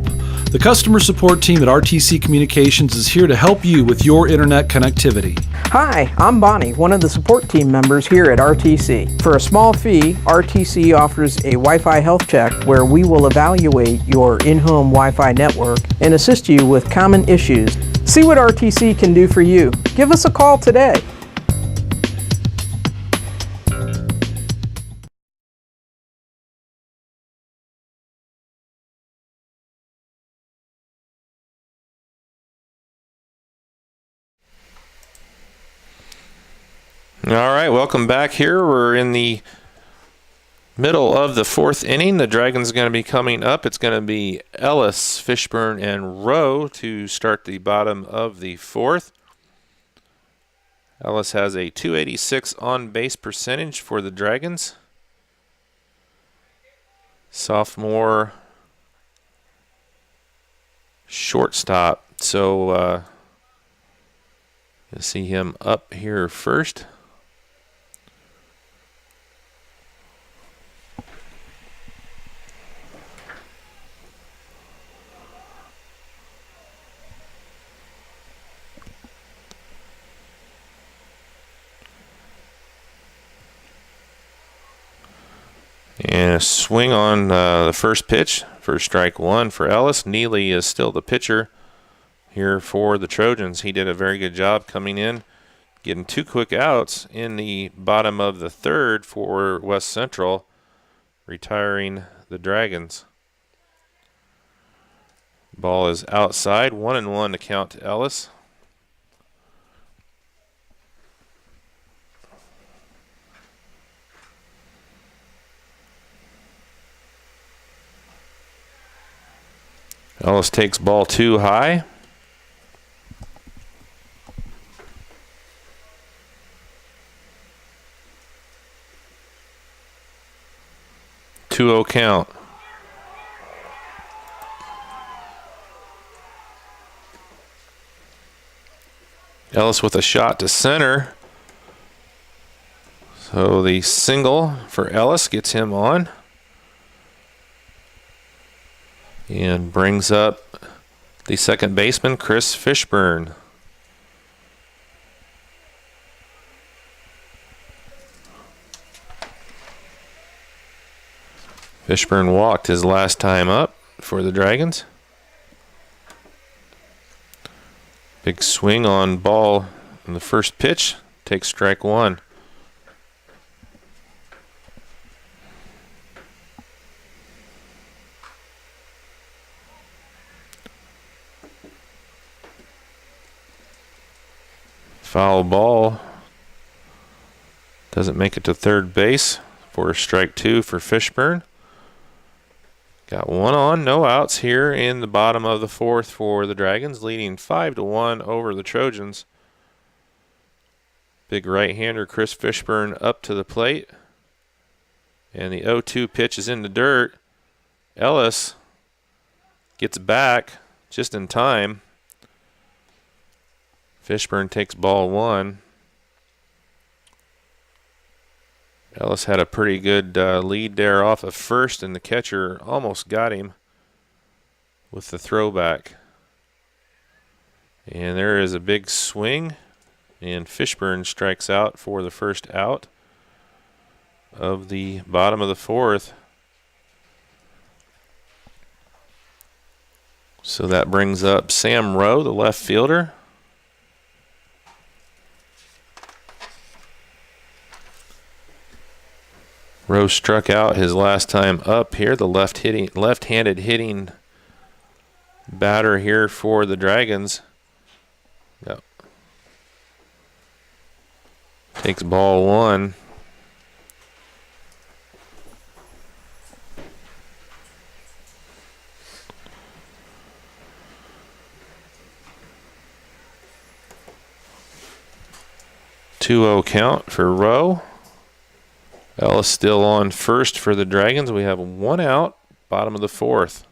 The customer support team at RTC Communications is here to help you with your internet connectivity. Hi, I'm Bonnie, one of the support team members here at RTC. For a small fee, RTC offers a Wi-Fi health check where we will evaluate your in-home Wi-Fi network and assist you with common issues. See what RTC can do for you. Give us a call today. All right, welcome back here. We're in the middle of the 4th inning. The Dragons are going to be coming up. It's going to be Ellis, Fishburne, and Rowe to start the bottom of the 4th. Ellis has a .286 on-base percentage for the Dragons. Sophomore shortstop. So you'll see him up here first. And a swing on the first pitch for strike one for Ellis. Neely is still the pitcher here for the Trojans. He did a very good job coming in, getting 2 quick outs in the bottom of the 3rd for West Central, retiring the Dragons. Ball is outside, 1-1 to count to Ellis. Ellis takes ball 2 high. Two-0 count. Ellis with a shot to center. So the single for Ellis gets him on. And brings up the second baseman, Chris Fishburne. Fishburne walked his last time up for the Dragons. Big swing on ball in the first pitch. Takes strike one. Foul ball. Doesn't make it to third base for strike two for Fishburne. Got one on, no outs here in the bottom of the 4th for the Dragons, leading 5-1 over the Trojans. Big right-hander Chris Fishburne up to the plate. And the 0-2 pitch is in the dirt. Ellis gets back just in time. Fishburne takes ball 1. Ellis had a pretty good lead there off of first, and the catcher almost got him with the throwback. And there is a big swing, and Fishburne strikes out for the first out of the bottom of the 4th. So that brings up Sam Rowe, the left fielder. Rowe struck out his last time up here, the left-handed hitting batter here for the Dragons. Yep. Takes ball 1. Two-0 count for Rowe. Ellis still on first for the Dragons. We have one out, bottom of the 4th.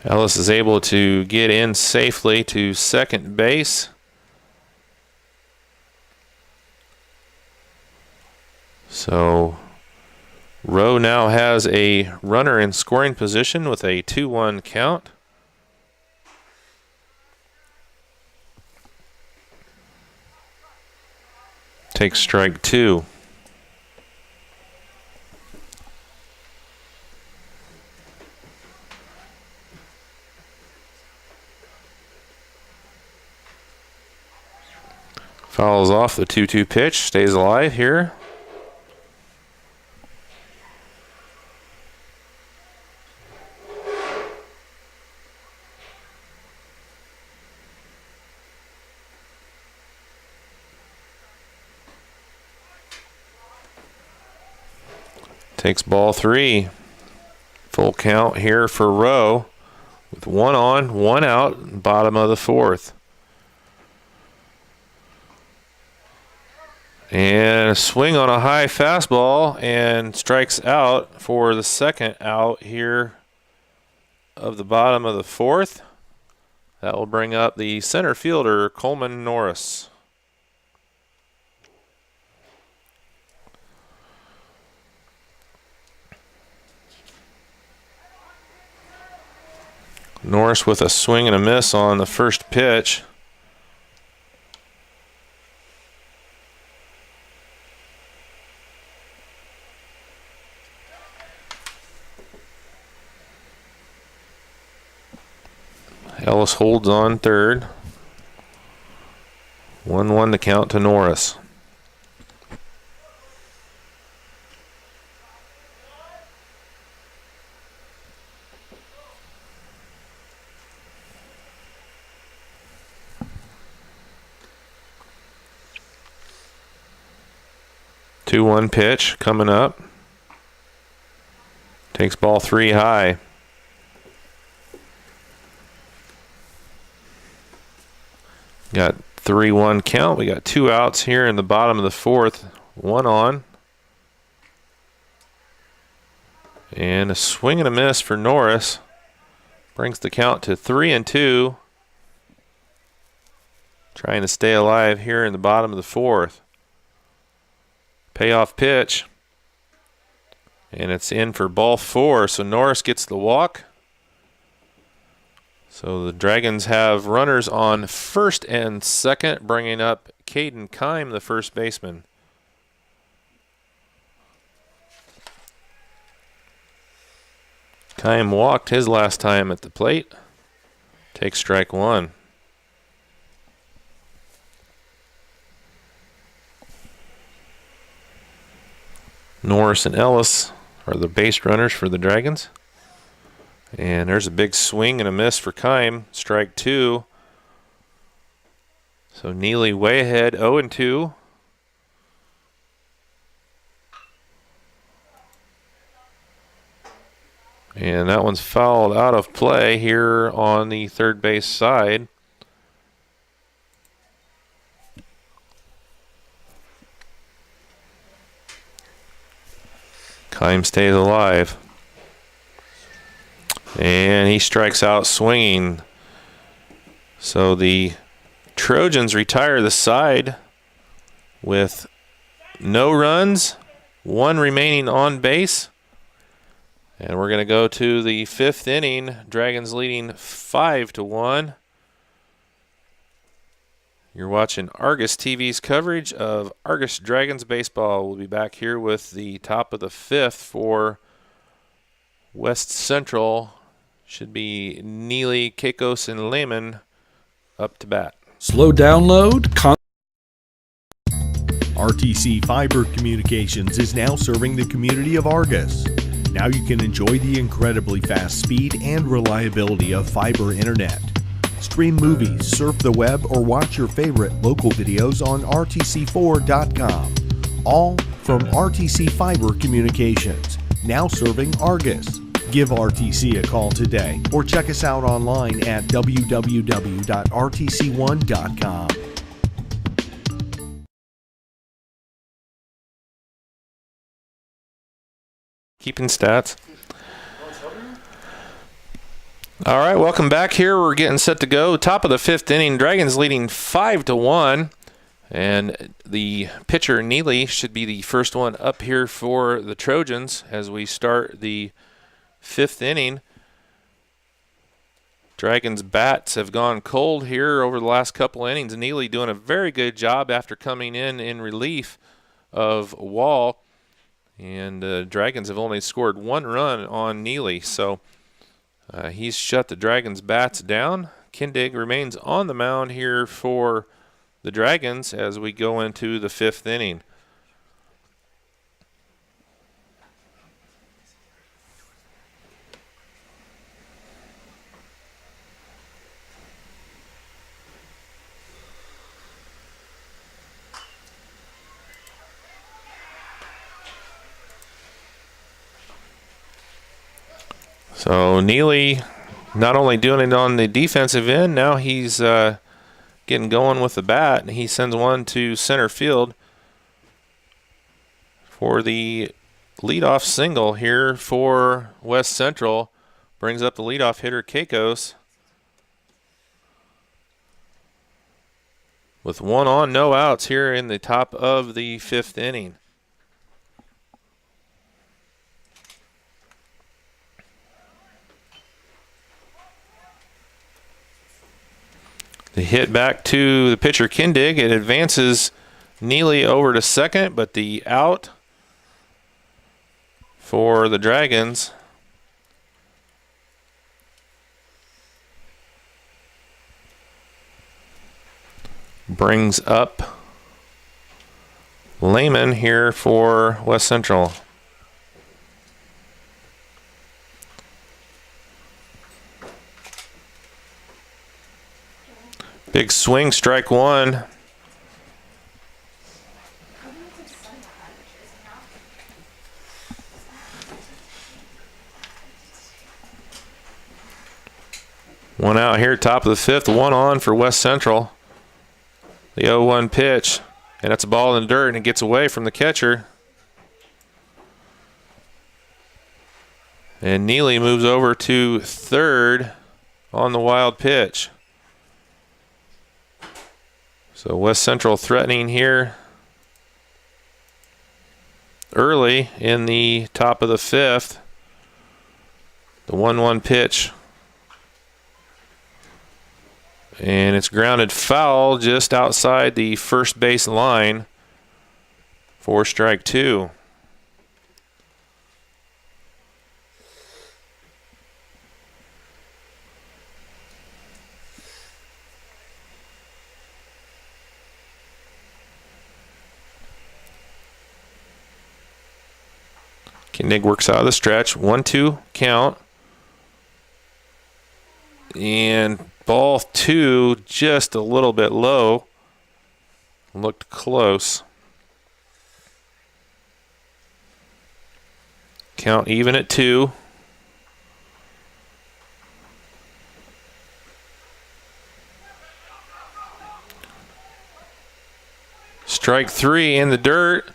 Ellis is able to get in safely to second base. So Rowe now has a runner in scoring position with a 2-1 count. Takes strike 2. Fouls off the 2-2 pitch, stays alive here. Takes ball 3. Full count here for Rowe with 1 on, 1 out, bottom of the 4th. And a swing on a high fastball and strikes out for the second out here of the bottom of the 4th. That will bring up the center fielder, Coleman Norris. Norris with a swing and a miss on the first pitch. Ellis holds on third. 1-1 to count to Norris. Two 2-1 pitch coming up. Takes ball 3 high. Got 3-1 count. We got 2 outs here in the bottom of the 4th. 1 on. And a swing and a miss for Norris. Brings the count to 3-2. Trying to stay alive here in the bottom of the 4th. Payoff pitch. And it's in for ball 4. So Norris gets the walk. So the Dragons have runners on first and second, bringing up Caden Kime, the first baseman. Kime walked his last time at the plate. Takes strike 1. Norris and Ellis are the base runners for the Dragons. And there's a big swing and a miss for Kime. Strike 2. So Neely way ahead, 0-2. And that one's fouled out of play here on the third base side. Kime stays alive. And he strikes out swinging. So the Trojans retire the side with no runs, 1 remaining on base. And we're going to go to the 5th inning. Dragons leading 5-1. You're watching Argus TV's coverage of Argus Dragons baseball. We'll be back here with the top of the 5th for West Central. Should be Neely, Keikos, and Lehman up to bat. Slow download. RTC Fiber Communications is now serving the community of Argus. Now you can enjoy the incredibly fast speed and reliability of fiber internet. Stream movies, surf the web, or watch your favorite local videos on rtc4.com. All from RTC Fiber Communications, now serving Argus. Give RTC a call today or check us out online at www.rtc1.com. Keeping stats. All right, welcome back here. We're getting set to go. Top of the 5th inning, Dragons leading 5-1. And the pitcher, Neely, should be the first one up here for the Trojans as we start the 5th inning. Dragons' bats have gone cold here over the last couple innings. Neely doing a very good job after coming in relief of Wall. And the Dragons have only scored 1 run on Neely. So he's shut the Dragons' bats down. Kindig remains on the mound here for the Dragons as we go into the 5th inning. So Neely not only doing it on the defensive end, now he's getting going with the bat, and he sends one to center field for the leadoff single here for West Central. Brings up the leadoff hitter, Keikos. With 1 on, no outs here in the top of the 5th inning. The hit back to the pitcher, Kindig. It advances Neely over to second, but the out for the Dragons. Brings up Lehman here for West Central. Big swing, strike 1. One out here, top of the 5th, 1 on for West Central. The 0-1 pitch, and that's a ball in the dirt, and it gets away from the catcher. And Neely moves over to third on the wild pitch. So West Central threatening here early in the top of the 5th. The 1-1 pitch. And it's grounded foul just outside the first base line for strike 2. Kindig works out of the stretch. 1-2 count. And ball 2 just a little bit low. Looked close. Count even at 2. Strike 3 in the dirt.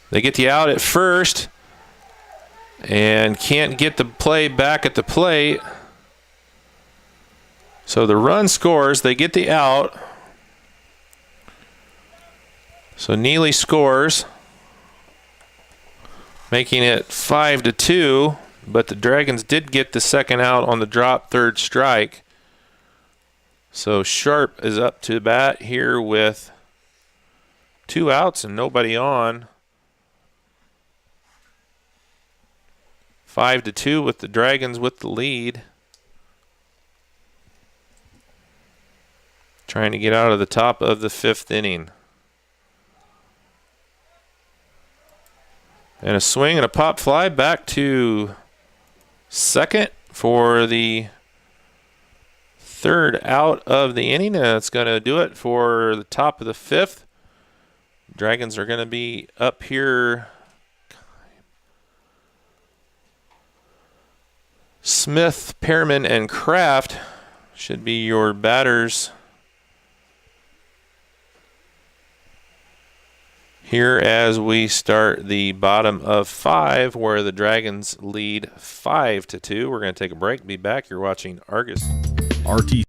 They get the out at first and can't get the play back at the plate. So the run scores, they get the out. So Neely scores, making it 5-2, but the Dragons did get the second out on the drop, third strike. So Sharp is up to bat here with 2 outs and nobody on. 5-2 with the Dragons with the lead. Trying to get out of the top of the 5th inning. And a swing and a pop fly back to second for the 3rd out of the inning. And that's going to do it for the top of the 5th. Dragons are going to be up here. Smith, Pearman, and Kraft should be your batters here as we start the bottom of 5, where the Dragons lead 5-2. We're going to take a break. Be back. You're watching Argos. RT.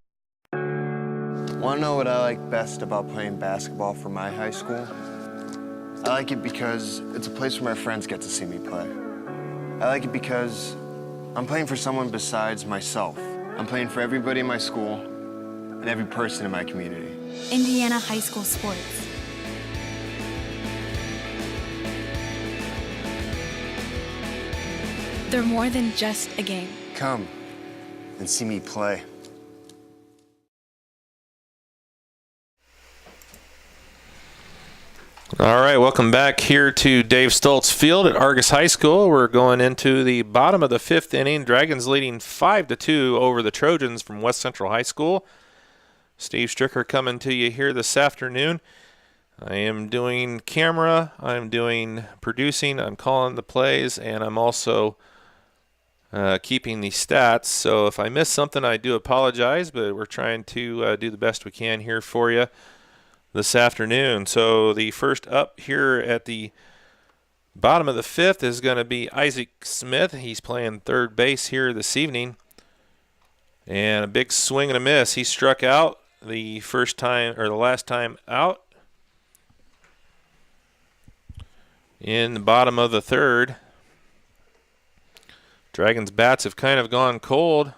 Want to know what I like best about playing basketball for my high school? I like it because it's a place where my friends get to see me play. I like it because I'm playing for someone besides myself. I'm playing for everybody in my school and every person in my community. Indiana high school sports. They're more than just a game. Come and see me play. All right, welcome back here to Dave Stoltz Field at Argos High School. We're going into the bottom of the 5th inning. Dragons leading 5-2 over the Trojans from West Central High School. Steve Stricker coming to you here this afternoon. I am doing camera, I'm doing producing, I'm calling the plays, and I'm also keeping the stats. So if I miss something, I do apologize, but we're trying to do the best we can here for you this afternoon. So the first up here at the bottom of the 5th is going to be Isaac Smith. He's playing third base here this evening. And a big swing and a miss. He struck out the first time, or the last time out, in the bottom of the 3rd. Dragons bats have kind of gone cold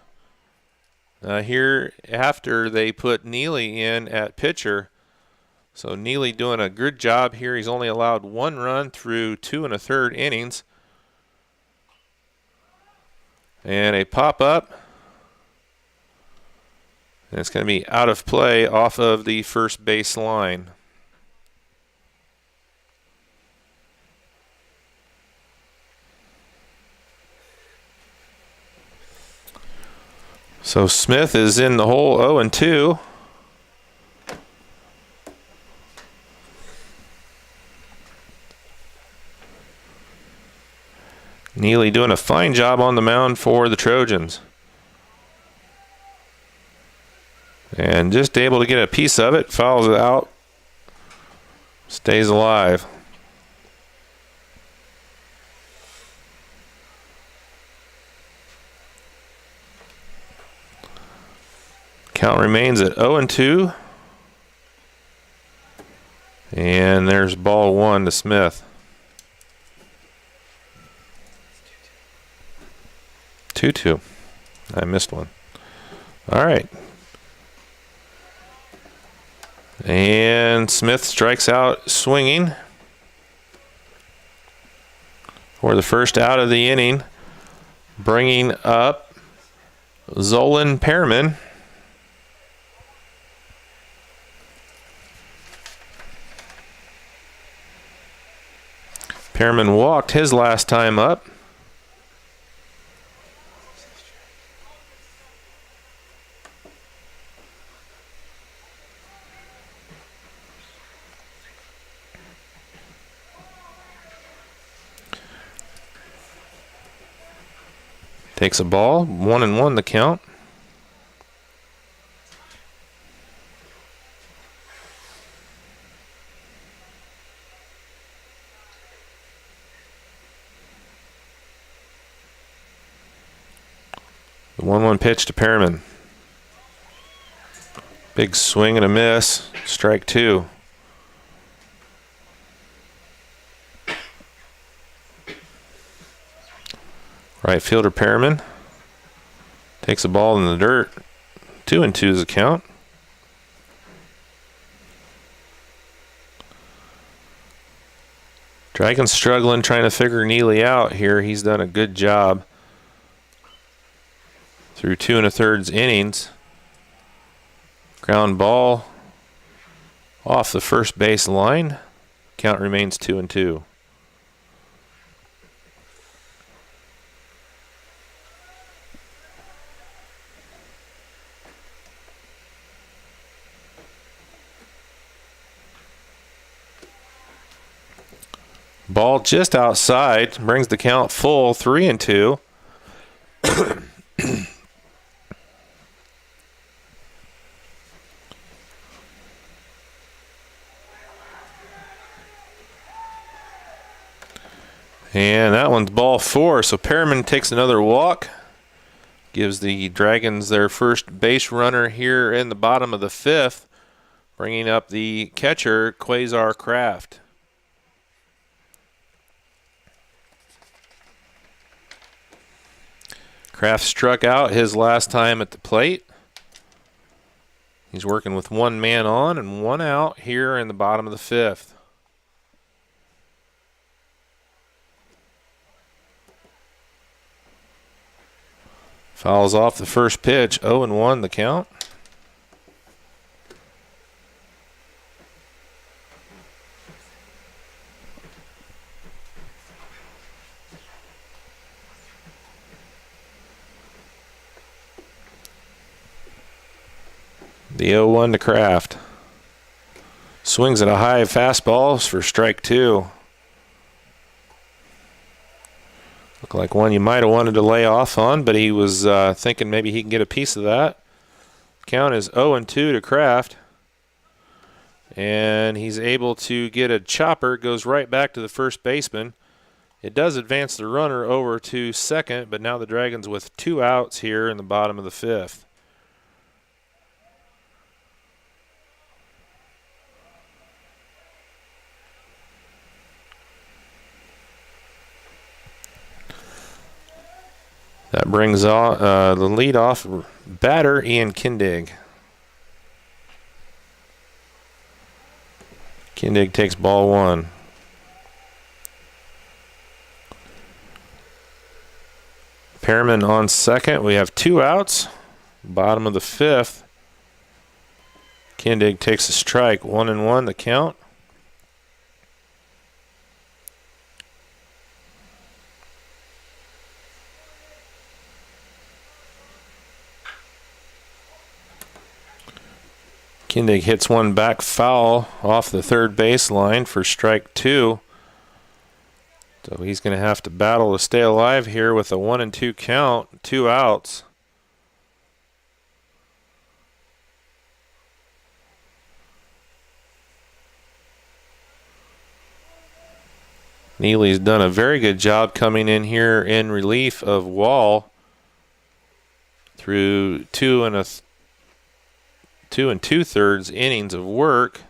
here after they put Neely in at pitcher. So Neely doing a good job here. He's only allowed 1 run through 2 1/3 innings. And a pop-up. And it's going to be out of play off of the first base line. So Smith is in the hole 0-2. Neely doing a fine job on the mound for the Trojans. And just able to get a piece of it, fouls it out, stays alive. Count remains at 0-2. And there's ball 1 to Smith. 2-2. I missed one. All right. And Smith strikes out swinging for the first out of the inning, bringing up Zolan Pearman. Pearman walked his last time up. Takes a ball, 1-1 the count. The 1-1 pitch to Pearman. Big swing and a miss. Strike 2. Right fielder Pearman takes a ball in the dirt. 2-2 is the count. Dragons struggling, trying to figure Neely out here. He's done a good job through 2 1/3 innings. Ground ball off the first base line. Count remains 2-2. Ball just outside, brings the count full, 3-2. And that one's ball 4. So Perriman takes another walk. Gives the Dragons their first base runner here in the bottom of the 5th. Bringing up the catcher, Quasar Kraft. Kraft struck out his last time at the plate. He's working with 1 man on and 1 out here in the bottom of the 5th. Fouls off the first pitch, 0-1 the count. The 0-1 to Kraft. Swings at a high fastball for strike 2. Looked like one you might have wanted to lay off on, but he was thinking maybe he can get a piece of that. Count is 0-2 to Kraft. And he's able to get a chopper, goes right back to the first baseman. It does advance the runner over to second, but now the Dragons with 2 outs here in the bottom of the 5th. That brings on the leadoff batter, Ian Kindig. Kindig takes ball 1. Perriman on second. We have 2 outs. Bottom of the 5th. Kindig takes a strike. 1-1 the count. Kindig hits one back foul off the third baseline for strike 2. So he's going to have to battle to stay alive here with a 1-2 count, 2 outs. Neely's done a very good job coming in here in relief of Wall through 2 2 2/3 innings of work.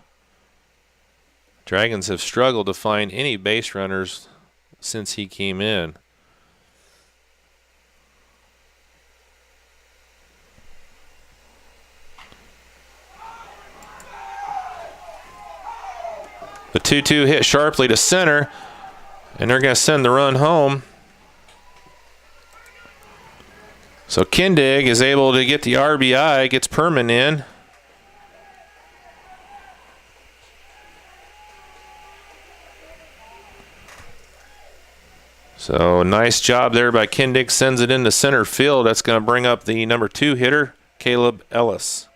Dragons have struggled to find any base runners since he came in. The 2-2 hit sharply to center, and they're going to send the run home. So Kindig is able to get the RBI, gets Perriman in. So nice job there by Kindig, sends it into center field. That's going to bring up the number 2 hitter, Caleb Ellis.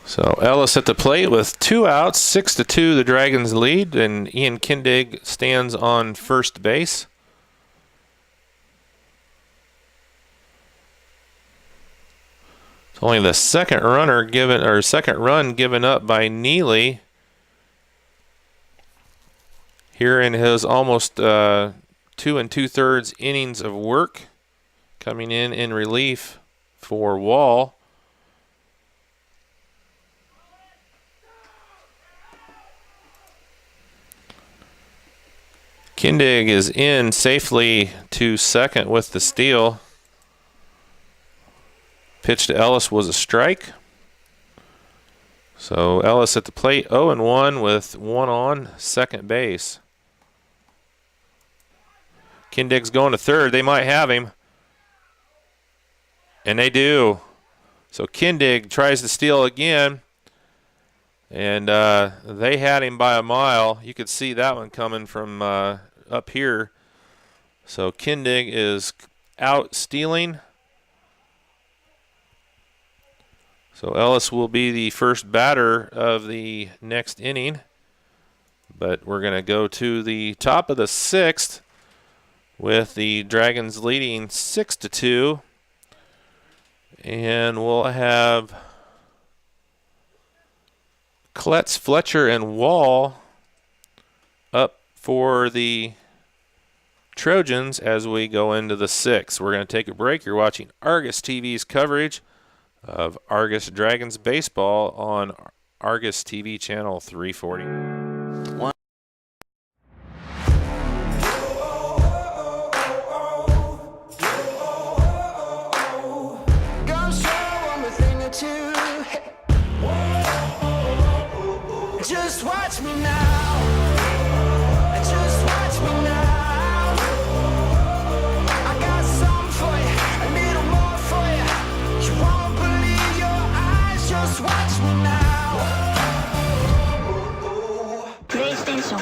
So Ellis at the plate with 2 outs, 6-2 the Dragons lead, and Ian Kindig stands on first base. It's only the second run given up by Neely here in his almost 2 2/3 innings of work, coming in relief for Wall. Kindig is in safely to second with the steal. Pitch to Ellis was a strike. So Ellis at the plate, 0-1 with 1 on second base. Kindig's going to third. They might have him. And they do. So Kindig tries to steal again. And they had him by a mile. You could see that one coming from up here. So Kindig is out stealing. So Ellis will be the first batter of the next inning. But we're going to go to the top of the 6th with the Dragons leading 6-2 And we'll have Kletz, Fletcher, and Wall up for the Trojans as we go into the 6th. We're going to take a break. You're watching Argus TV's coverage of Argus Dragons baseball on Argus TV channel 340. Gonna show 'em a thing or two. Just watch me now. Just watch me now. I got something for you, a little more for you. You won't believe your eyes. Just watch me now. PlayStation.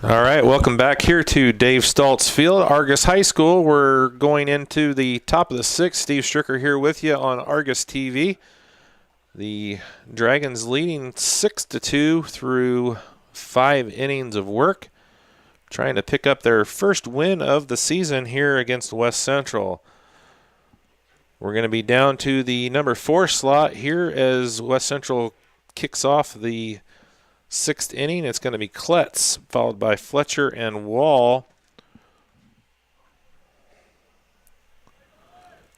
All right, welcome back here to Dave Stoltz Field, Argus High School. We're going into the top of the 6th. Steve Stricker here with you on Argus TV. The Dragons leading 6-2 through 5 innings of work, trying to pick up their first win of the season here against West Central. We're going to be down to the number 4 slot here as West Central kicks off the 6th inning. It's going to be Kletz, followed by Fletcher and Wall.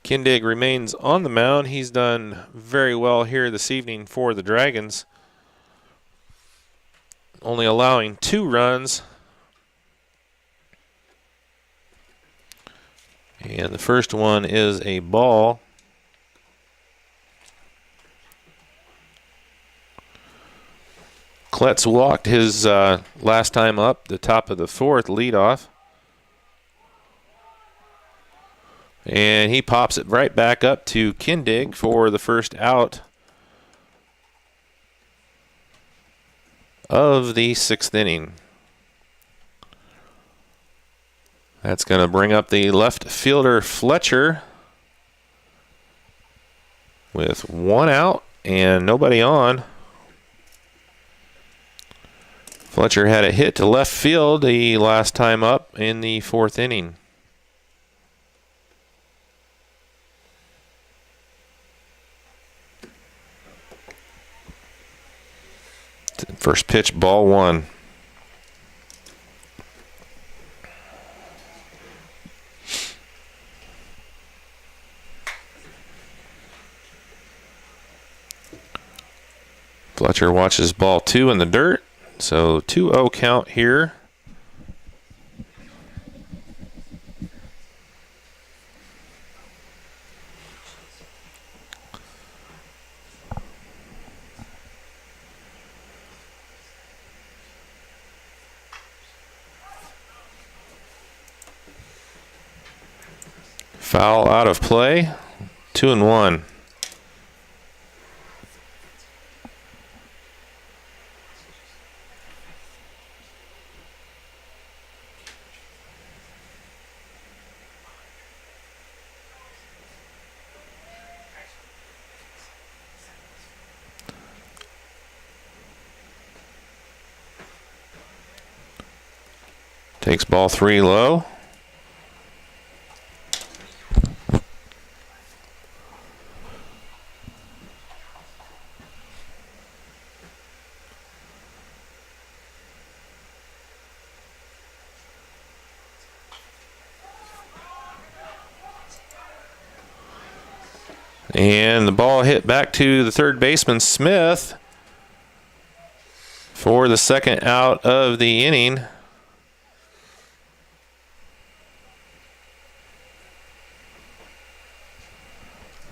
Kindig remains on the mound. He's done very well here this evening for the Dragons, only allowing 2 runs. And the first one is a ball. Kletz walked his last time up, the top of the 4th leadoff. And he pops it right back up to Kindig for the first out of the 6th inning. That's going to bring up the left fielder Fletcher with 1 out and nobody on. Fletcher had a hit to left field the last time up in the 4th inning. First pitch, ball 1. Fletcher watches ball 2 in the dirt. So 2-0 count here. Foul out of play. 2-1. Takes ball 3 low. And the ball hit back to the third baseman, Smith, for the second out of the inning.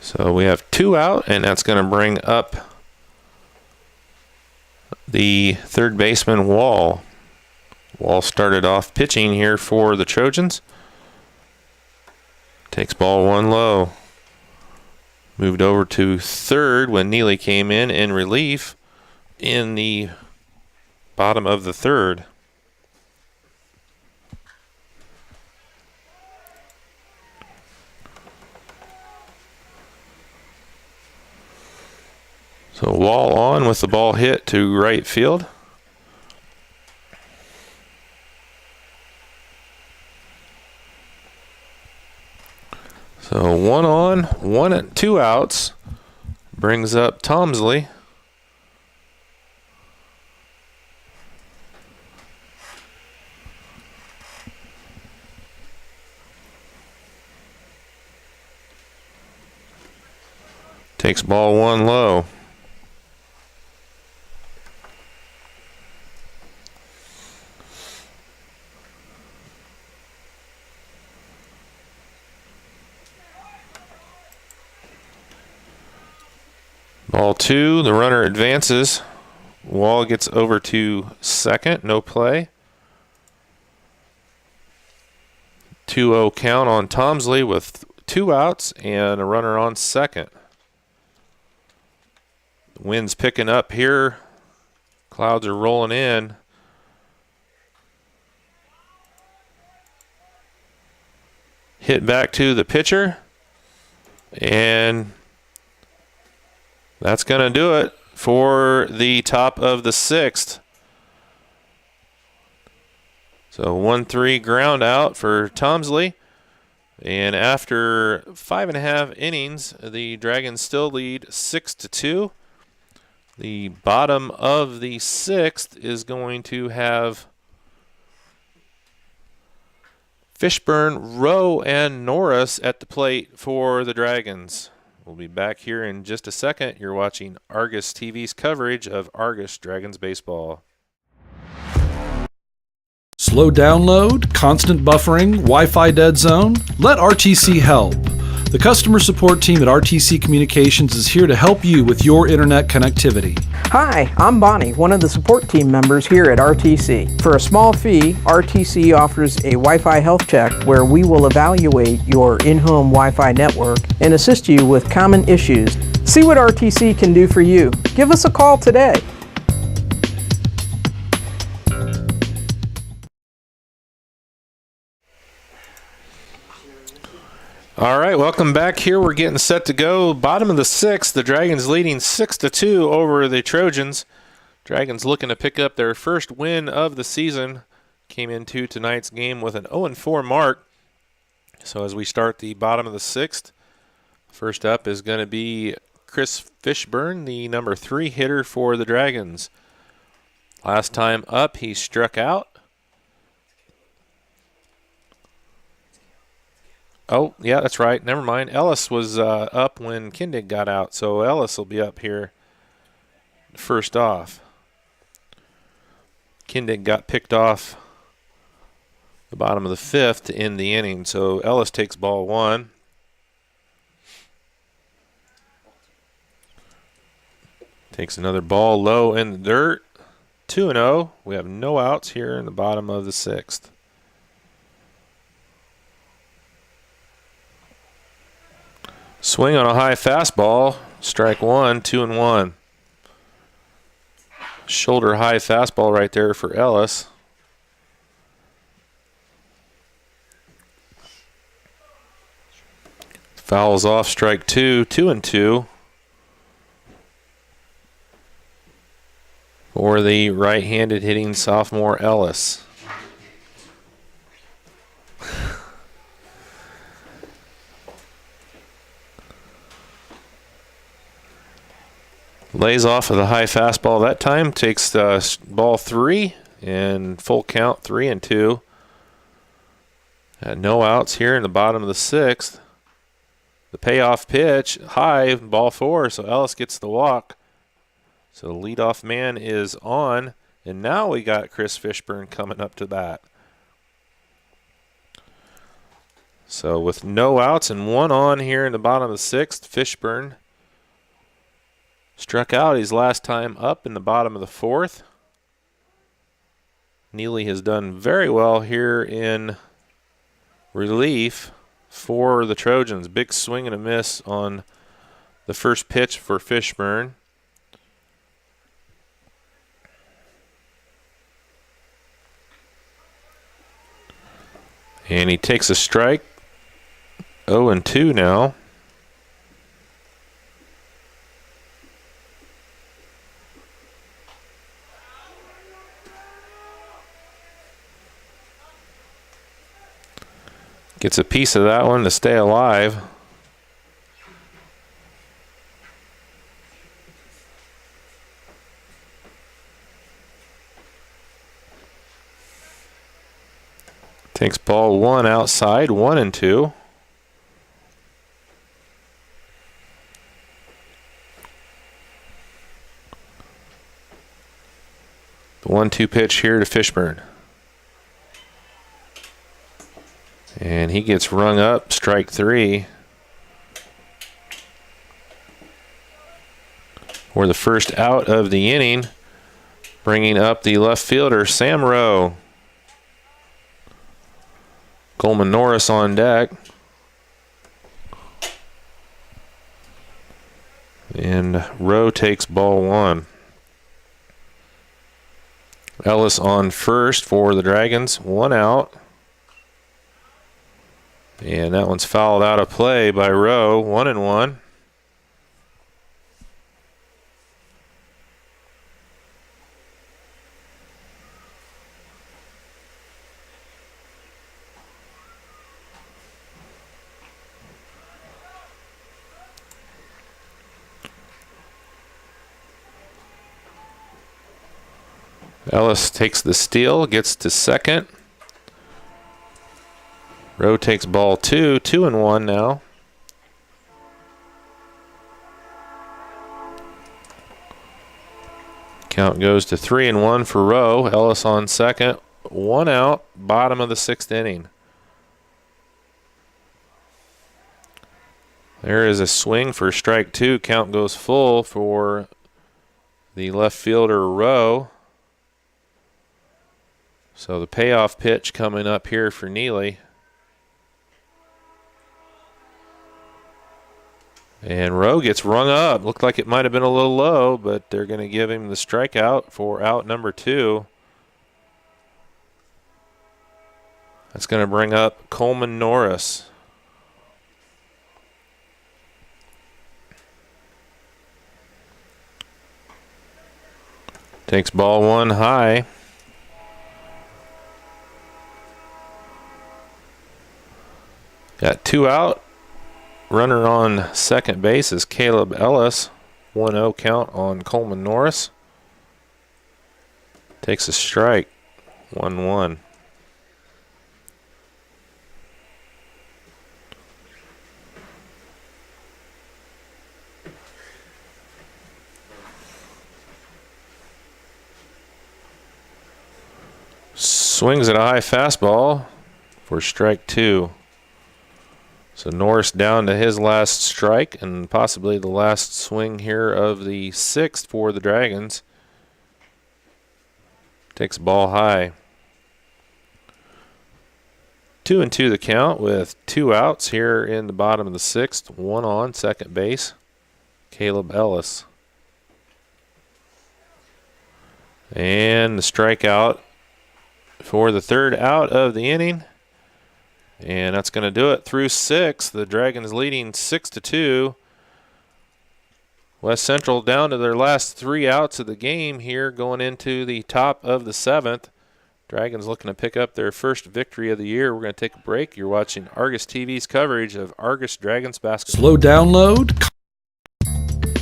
So we have 2 out, and that's going to bring up the third baseman, Wall. Wall started off pitching here for the Trojans. Takes ball 1 low. Moved over to third when Neely came in relief in the bottom of the 3rd. So Wall on with the ball hit to right field. So 1 on, 1 and 2 outs. Brings up Tomsley. Takes ball 1 low. Ball 2, the runner advances. Wall gets over to second, no play. 2-0 count on Tomsley with 2 outs and a runner on second. The wind's picking up here. Clouds are rolling in. Hit back to the pitcher. And that's going to do it for the top of the 6th. So 1-3 ground out for Tomsley. And after 5.5 innings, the Dragons still lead 6-2. The bottom of the 6th is going to have Fishburne, Rowe, and Norris at the plate for the Dragons. We'll be back here in just a second. You're watching Argos TV's coverage of Argos Dragons baseball. Slow download, constant buffering, Wi-Fi dead zone? Let RTC help. The customer support team at RTC Communications is here to help you with your internet connectivity. Hi, I'm Bonnie, one of the support team members here at RTC. For a small fee, RTC offers a Wi-Fi health check where we will evaluate your in-home Wi-Fi network and assist you with common issues. See what RTC can do for you. Give us a call today. All right, welcome back here. We're getting set to go. Bottom of the 6th, the Dragons leading 6-2 over the Trojans. Dragons looking to pick up their first win of the season. Came into tonight's game with an 0-4 mark. So as we start the bottom of the 6th, first up is going to be Chris Fishburne, the number 3 hitter for the Dragons. Last time up, he struck out. Oh, yeah, that's right. Never mind. Ellis was up when Kindig got out, so Ellis will be up here first off. Kindig got picked off the bottom of the 5th to end the inning, so Ellis takes ball 1. Takes another ball low in the dirt. 2-0. We have no outs here in the bottom of the 6th. Swing on a high fastball, strike 1, 2-1. Shoulder high fastball right there for Ellis. Fouls off, strike 2, 2-2. For the right-handed hitting sophomore Ellis. Lays off of the high fastball that time, takes ball 3 and full count 3-2. No outs here in the bottom of the 6th. The payoff pitch, high, ball 4, so Ellis gets the walk. So the leadoff man is on, and now we got Chris Fishburne coming up to bat. So with no outs and 1 on here in the bottom of the 6th, Fishburne struck out his last time up in the bottom of the 4th. Neely has done very well here in relief for the Trojans. Big swing and a miss on the first pitch for Fishburne. And he takes a strike. 0-2 now. Gets a piece of that one to stay alive. Takes ball 1 outside, 1-2. The 1-2 pitch here to Fishburne. And he gets rung up, strike 3. For the first out of the inning, bringing up the left fielder, Sam Rowe. Coleman Norris on deck. And Rowe takes ball 1. Ellis on first for the Dragons, 1 out. And that one's fouled out of play by Rowe, 1-1. Ellis takes the steal, gets to second. Rowe takes ball 2, 2-1 now. Count goes to 3-1 for Rowe. Ellis on second, 1 out, bottom of the 6th inning. There is a swing for strike 2. Count goes full for the left fielder Rowe. So the payoff pitch coming up here for Neely. And Rowe gets rung up. Looked like it might have been a little low, but they're going to give him the strikeout for out number 2. That's going to bring up Coleman Norris. Takes ball 1 high. Got 2 out. Runner on second base is Caleb Ellis. 1-0 count on Coleman Norris. Takes a strike. 1-1. Swings at a high fastball for strike 2. So Norris down to his last strike and possibly the last swing here of the 6th for the Dragons. Takes ball high. 2-2 the count with 2 outs here in the bottom of the 6th. 1 on second base, Caleb Ellis. And the strikeout for the 3rd out of the inning. And that's going to do it through 6. The Dragons leading 6-2. West Central down to their last 3 outs of the game here going into the top of the 7th. Dragons looking to pick up their first victory of the year. We're going to take a break. You're watching Argus TV's coverage of Argus Dragons basketball. Slow download.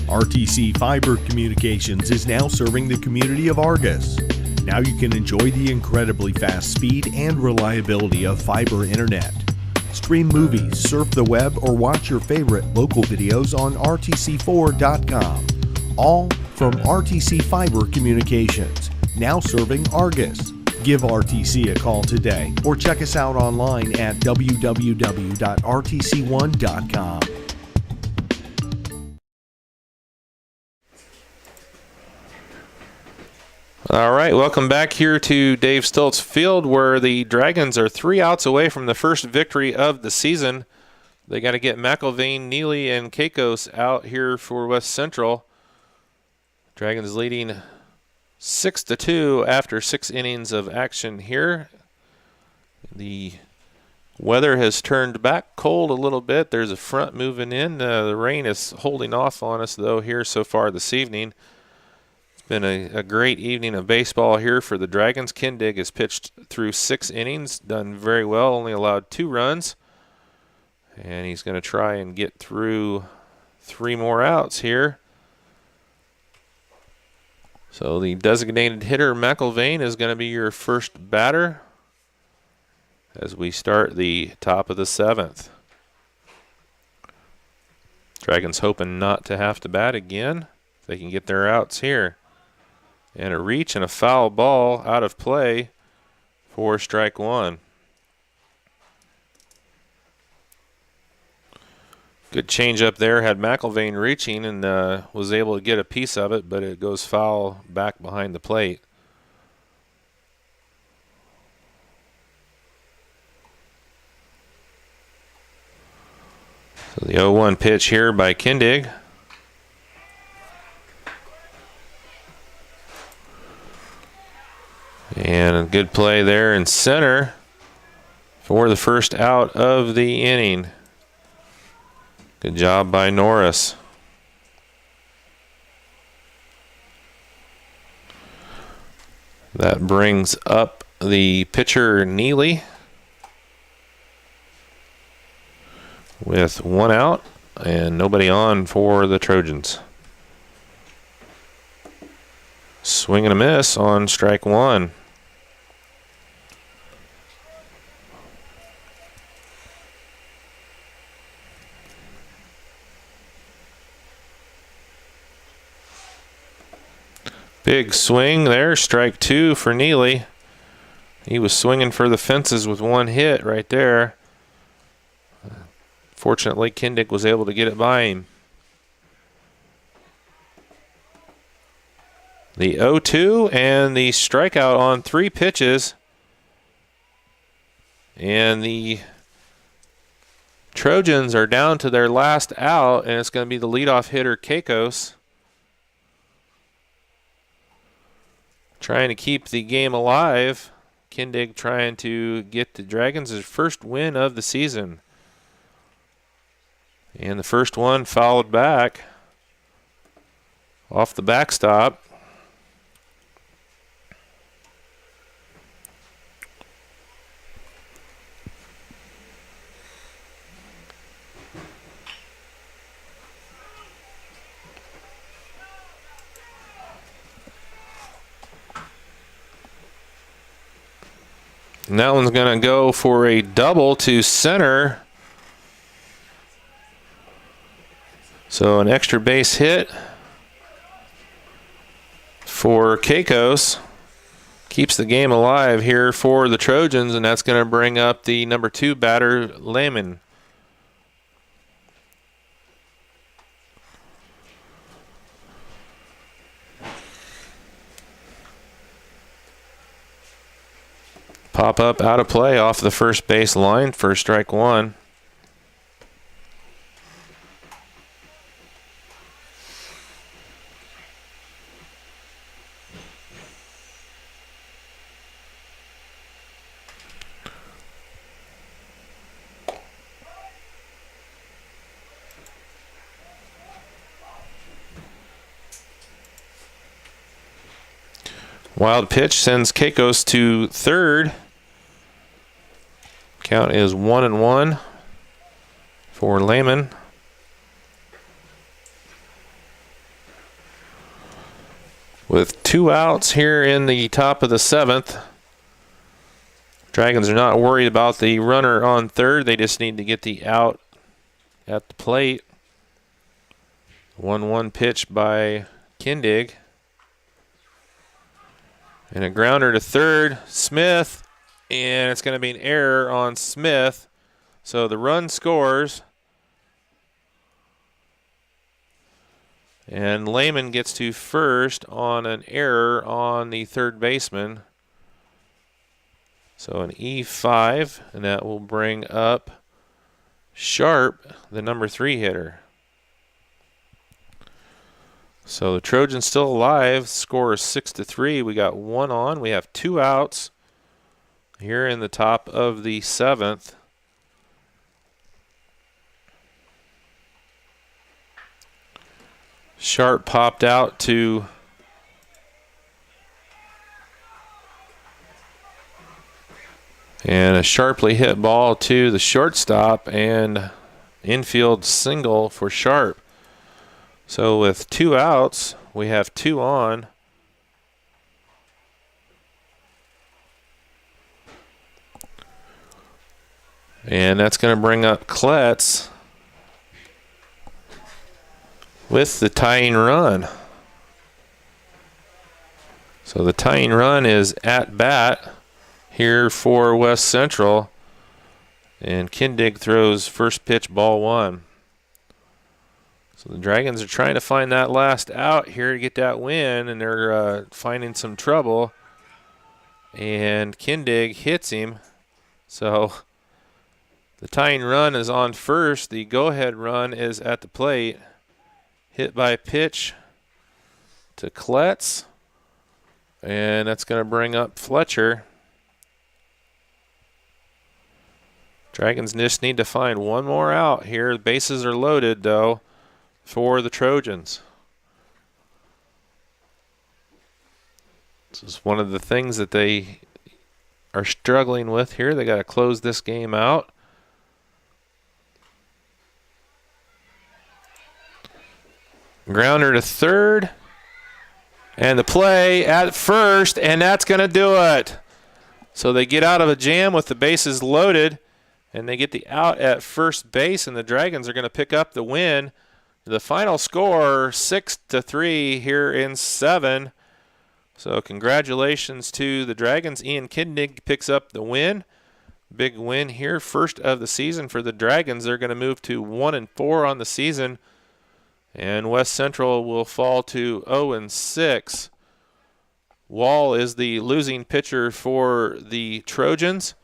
RTC Fiber Communications is now serving the community of Argus. Now you can enjoy the incredibly fast speed and reliability of fiber internet. Stream movies, surf the web, or watch your favorite local videos on rtc4.com. All from RTC Fiber Communications, now serving Argus. Give RTC a call today or check us out online at www.rtc1.com. All right, welcome back here to Dave Stoltz Field, where the Dragons are 3 outs away from the first victory of the season. They got to get McElvain, Neely, and Keikos out here for West Central. Dragons leading 6-2 after 6 innings of action here. The weather has turned back cold a little bit. There's a front moving in. The rain is holding off on us, though, here so far this evening. Been a great evening of baseball here for the Dragons. Kindig has pitched through 6 innings, done very well, only allowed 2 runs. And he's going to try and get through 3 more outs here. So the designated hitter, McElvain, is going to be your first batter. as we start the top of the 7th. Dragons hoping not to have to bat again. They can get their outs here. And a reach and a foul ball out of play for strike 1. Good change up there. Had McIlvain reaching and was able to get a piece of it, but it goes foul back behind the plate. So the 0-1 pitch here by Kindig. And a good play there in center for the first out of the inning. Good job by Norris. That brings up the pitcher Neely with 1 out and nobody on for the Trojans. Swing and a miss on strike 1. Big swing there, strike 2 for Neely. He was swinging for the fences with 1 hit right there. Fortunately, Kindig was able to get it by him. The 0-2 and the strikeout on 3 pitches. And the Trojans are down to their last out, and it's going to be the leadoff hitter, Keikos. Trying to keep the game alive. Kindig trying to get the Dragons his first win of the season. And the first one fouled back off the backstop. And that one's going to go for a double to center. So an extra base hit for Keikos. Keeps the game alive here for the Trojans, and that's going to bring up the number 2 batter, Lehman. Pop up out of play off the first base line for strike 1. Wild pitch sends Keikos to third. Count is 1-1 for Lehman. With 2 outs here in the top of the 7th. Dragons are not worried about the runner on third. They just need to get the out at the plate. 1-1 pitch by Kindig. And a grounder to third, Smith. And it's going to be an error on Smith. So the run scores. And Lehman gets to first on an error on the third baseman. So an E5, and that will bring up Sharp, the number 3 hitter. So the Trojans still alive. Score is 6-3. We got 1 on. We have 2 outs here in the top of the 7th. Sharp popped out to and a sharply hit ball to the shortstop and infield single for Sharp. So with 2 outs, we have 2 on. And that's going to bring up Kletz with the tying run. So the tying run is at bat here for West Central. And Kindig throws first pitch, ball 1. So the Dragons are trying to find that last out here to get that win, and they're finding some trouble. And Kindig hits him. So the tying run is on first. The go-ahead run is at the plate. Hit by pitch to Kletz. And that's going to bring up Fletcher. Dragons just need to find one more out here. The bases are loaded, though, for the Trojans. This is one of the things that they are struggling with here. They got to close this game out. Grounder to third. And the play at first, and that's going to do it. So they get out of a jam with the bases loaded, and they get the out at first base, and the Dragons are going to pick up the win. The final score, 6-3 here in 7. So congratulations to the Dragons. Ian Kindig picks up the win. Big win here, first of the season for the Dragons. They're going to move to 1-4 on the season, and West Central will fall to 0-6. Wall is the losing pitcher for the Trojans.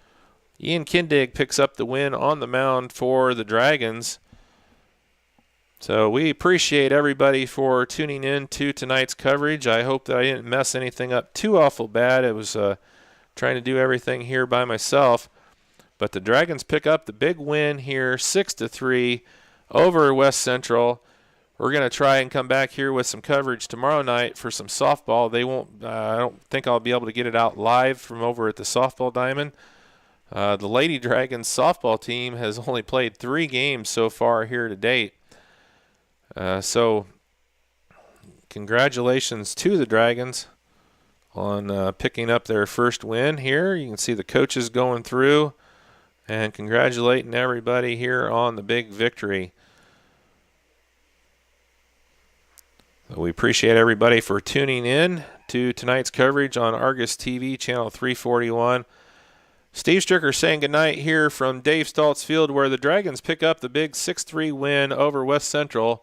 Ian Kindig picks up the win on the mound for the Dragons. So we appreciate everybody for tuning in to tonight's coverage. I hope that I didn't mess anything up too awful bad. It was trying to do everything here by myself. But the Dragons pick up the big win here, 6-3 over West Central. We're going to try and come back here with some coverage tomorrow night for some softball. They won't. I don't think I'll be able to get it out live from over at the softball diamond. The Lady Dragons softball team has only played 3 games so far here to date. So congratulations to the Dragons on picking up their first win here. You can see the coaches going through and congratulating everybody here on the big victory. We appreciate everybody for tuning in to tonight's coverage on Argos TV, channel 341. Steve Stricker saying goodnight here from Dave Stoltz Field, where the Dragons pick up the big 6-3 win over West Central,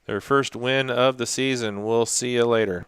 their first win of the season. We'll see you later.